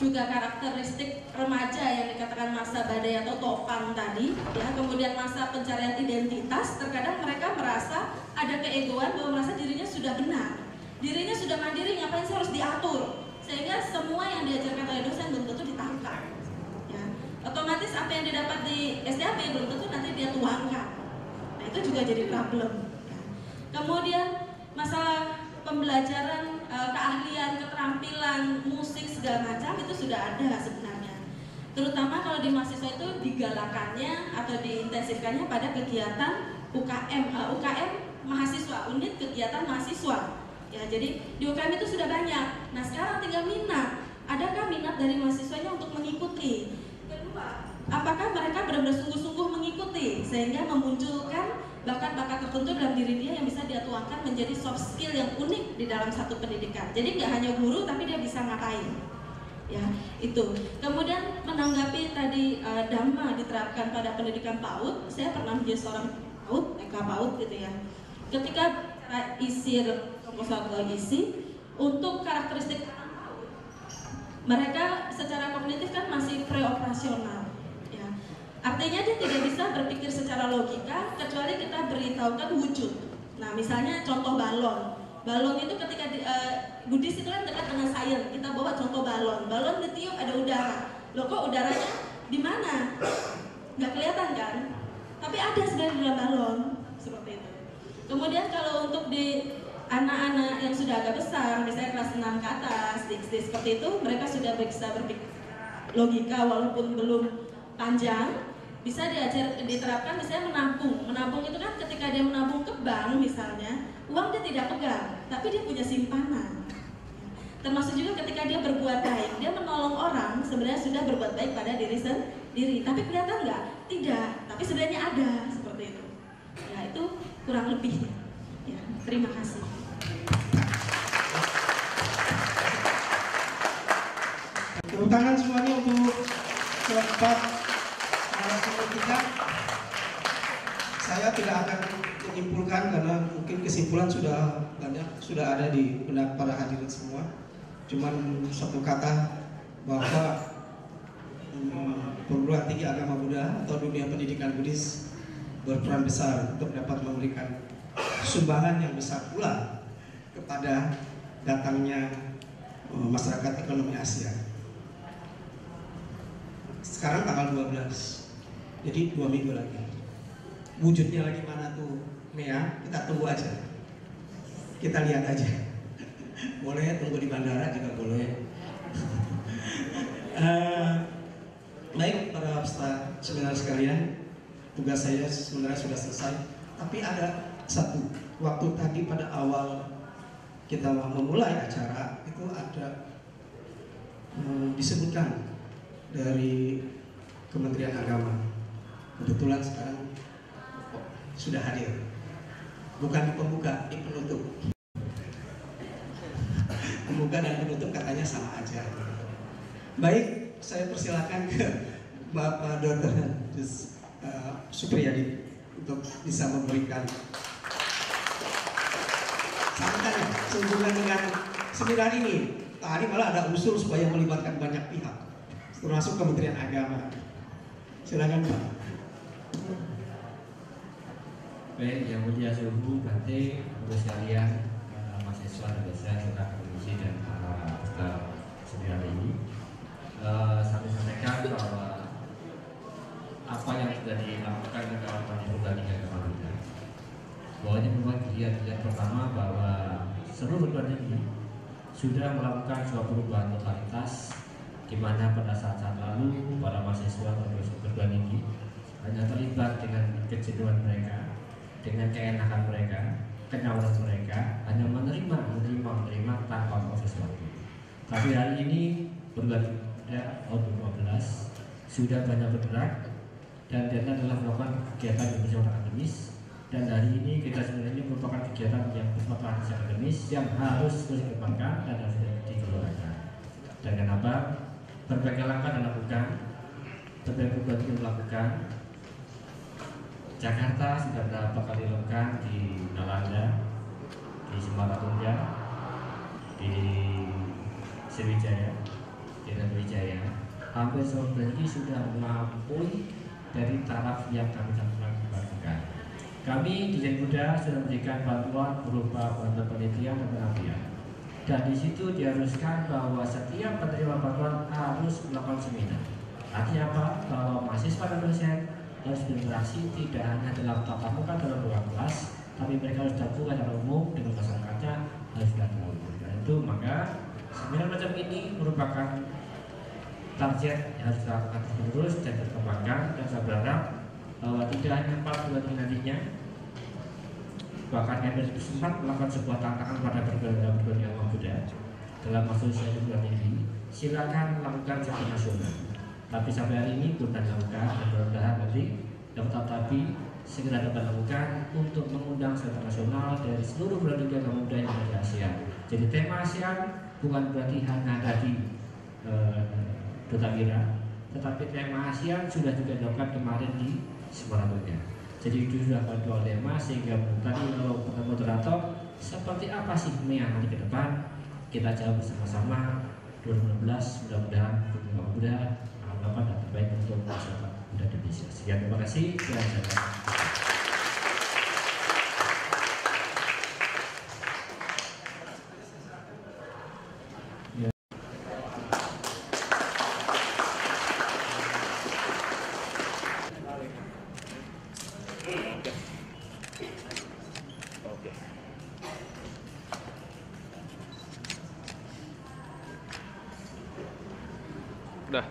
H: juga karakteristik remaja yang dikatakan masa badai atau topang tadi, ya, kemudian masa pencarian identitas, terkadang mereka merasa ada keegoan bahwa merasa dirinya sudah benar, dirinya sudah mandiri, ngapain sih harus diatur, sehingga semua yang diajarkan oleh dosen belum tentu ditangkap, ya. Otomatis apa yang didapat di SDAB belum tentu nanti dia tuangkan. Nah, itu juga jadi problem, ya. Kemudian masalah pembelajaran, keahlian, keterampilan, musik segala macam itu sudah ada sebenarnya. Terutama kalau di mahasiswa itu digalakannya atau diintensifkannya pada kegiatan UKM mahasiswa, unit kegiatan mahasiswa. Ya, jadi di UKM itu sudah banyak. Nah, sekarang tinggal minat. Adakah minat dari mahasiswanya untuk mengikuti? Kedua, apakah mereka benar-benar sungguh-sungguh mengikuti sehingga memunculkan bakat-bakat tertentu dalam diri dia yang bisa dia tuangkan menjadi soft skill yang unik di dalam satu pendidikan. Jadi nggak hanya guru, tapi dia bisa ngapain, ya itu. Kemudian menanggapi tadi Dhamma diterapkan pada pendidikan PAUD, saya pernah menjadi seorang PAUD, PAUD gitu ya. Ketika isi proposal isi untuk karakteristik PAUD, mereka secara kognitif kan masih preoperasional. Artinya dia tidak bisa berpikir secara logika kecuali kita beritahukan wujud. Nah, misalnya contoh balon. Balon itu ketika Buddhis itu kan dekat dengan sains. Kita bawa contoh balon. Balon ditiup ada udara. Loh, kok udaranya di mana? Nggak kelihatan kan? Tapi ada sebenarnya di dalam balon. Seperti itu. Kemudian kalau untuk di anak-anak yang sudah agak besar, misalnya kelas 6 ke atas, seperti itu, mereka sudah bisa berpikir logika walaupun belum panjang. Bisa diterapkan misalnya menabung itu kan ketika dia menabung ke bank misalnya, uang dia tidak pegang, tapi dia punya simpanan. Termasuk juga ketika dia berbuat baik, dia menolong orang, sebenarnya sudah berbuat baik pada diri sendiri, tapi kelihatan nggak? Tidak, tapi sebenarnya ada, seperti itu. Ya, itu kurang lebihnya. Ya, terima kasih.
A: Tepuk tangan semuanya untuk keempat narasumber kita. Saya tidak akan menyimpulkan karena mungkin kesimpulan sudah banyak, sudah ada di benak para hadirin semua. Cuman satu kata bahwa perguruan tinggi agama Buddha atau dunia pendidikan Buddhis berperan besar untuk dapat memberikan sumbangan yang besar pula kepada datangnya masyarakat ekonomi Asia. Sekarang tanggal 12, jadi 2 minggu lagi. Wujudnya lagi mana tuh Mea, kita tunggu aja, kita lihat aja. Boleh tunggu di bandara juga boleh. Baik para peserta seminar sekalian, tugas saya sebenarnya sudah selesai, tapi ada satu, waktu tadi pada awal kita memulai acara itu ada disebutkan dari Kementerian Agama. Kebetulan sekarang sudah hadir, bukan di pembuka, di penutup. Pembuka dan penutup katanya sama aja. Baik, saya persilakan ke Bapak Dr. Supriyadi untuk bisa memberikan sambutan sehubungan dengan seminar ini. Tadi malah ada usul supaya melibatkan banyak pihak, termasuk Kementerian Agama. Silakan Pak.
M: Baik, yang mulia Suhu, Bante, Bapak sekalian, mahasiswa dan dosen serta akademisi dan para peserta seminar ini, saya sampaikan bahwa apa yang sudah dilakukan oleh kawan-kawan di Perguruan Tinggi Agama Buddha, bahwa ini merupakan kegiatan pertama bahwa seluruh perguruan tinggi sudah melakukan sebuah perubahan totalitas, di mana pada saat-saat lalu para mahasiswa perguruan tinggi hanya terlibat dengan kejenuhan mereka, dengan keenakan mereka, kenyawanan mereka, hanya menerima tanpa proses sesuatu. Tapi hari ini perguruan tinggi tahun 2015 sudah banyak bergerak, dan kita adalah melakukan kegiatan yang bersifat akademis, dan hari ini kita sebenarnya merupakan kegiatan yang bersifat akademis yang harus terus dikembangkan dan harus dikeluarkan. Dan kenapa? Berbagai langkah dilakukan, berbagai perubahan dilakukan. Jakarta sudah berapa kali dilakukan, di Nalanda, di Semarang, di Sriwijaya, di Sriwijaya. Hampir seluruh negeri sudah melampaui dari taraf yang kami lakukan. Kami di Jen Buddha sudah memberikan bantuan berupa bantuan penelitian dan penelitian. Dan di situ diharuskan bahwa setiap penerima bantuan harus melakukan seminar. Artinya apa? Bahwa mahasiswa dan dosen harus berinteraksi tidak hanya dalam tatap muka dalam ruang kelas, tapi mereka harus terbuka secara umum dengan masyarakatnya, harus berinteraksi. Dan itu maka seminar macam ini merupakan target yang harus dilakukan terus dan dikembangkan, dan saya berharap bahwa tidak hanya 4 bulan ini nantinya, bahkan kami sempat melakukan sebuah tantangan pada perguruan agama Buddha dalam maksud saya bulan ini, silakan melakukan secara nasional. Tapi sampai hari ini belum dilakukan, dan mudah-mudahan nanti tapi segera dapat dilakukan untuk mengundang secara nasional dari seluruh perguruan tinggi agama Buddha yang ada di Asia. Jadi tema ASEAN bukan berarti hanya ada di Dotawira, tetapi tema ASEAN sudah juga dilakukan kemarin di Semarang. Jadi itu sudah ada tema, sehingga tadi kalau moderator seperti apa sih yang nanti ke depan kita jawab bersama-sama. 2016 mudah-mudahan Buddha harapan dan terbaik untuk masyarakat Buddha Indonesia. Sekian, terima kasih.
N: Udah.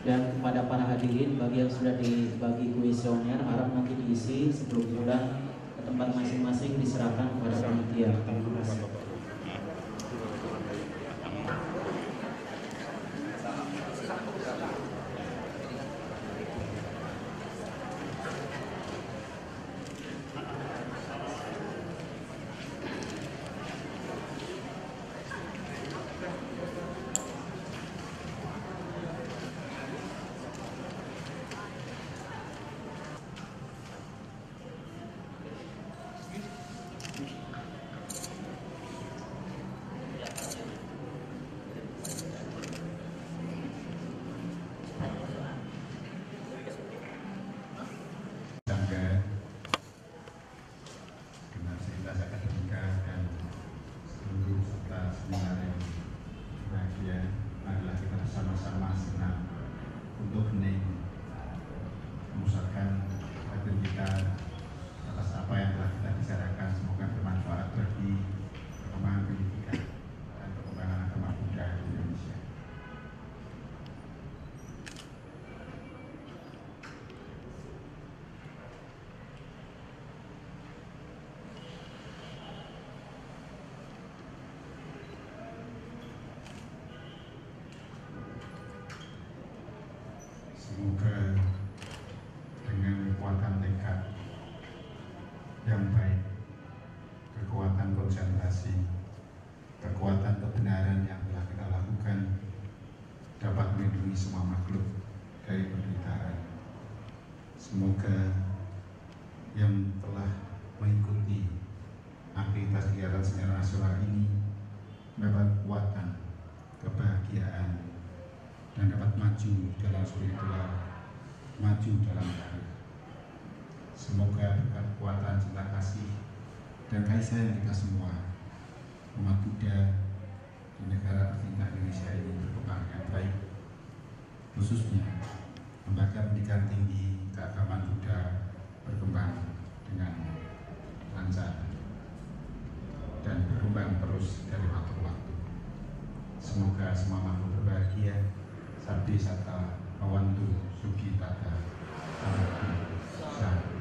K: Dan kepada para hadirin, bagi yang sudah dibagi kuesioner, harap nanti diisi sebelum pulang ke tempat masing-masing, diserahkan kepada panitia. Terima kasih.
F: Semoga dengan kekuatan tekad yang baik, kekuatan konsentrasi, kekuatan kebenaran yang telah kita lakukan dapat melindungi semua makhluk dari penderitaan. Semoga yang telah mengikuti aktivitas kegiatan seminar nasional ini mendapat kekuatan, kebahagiaan, dan dapat maju dalam spiritual, maju dalam karir. Semoga berkat kekuatan cinta kasih dan kasih sayang kita semua, umat Buddha di negara tercinta Indonesia ini berkembang dengan baik, khususnya lembaga pendidikan tinggi keagamaan Buddha berkembang dengan lancar dan berkembang terus dari waktu ke waktu. Semoga semua makhluk berbahagia, Sabdi Sata, Awantu, Sugi Tata, Amantu, Sah.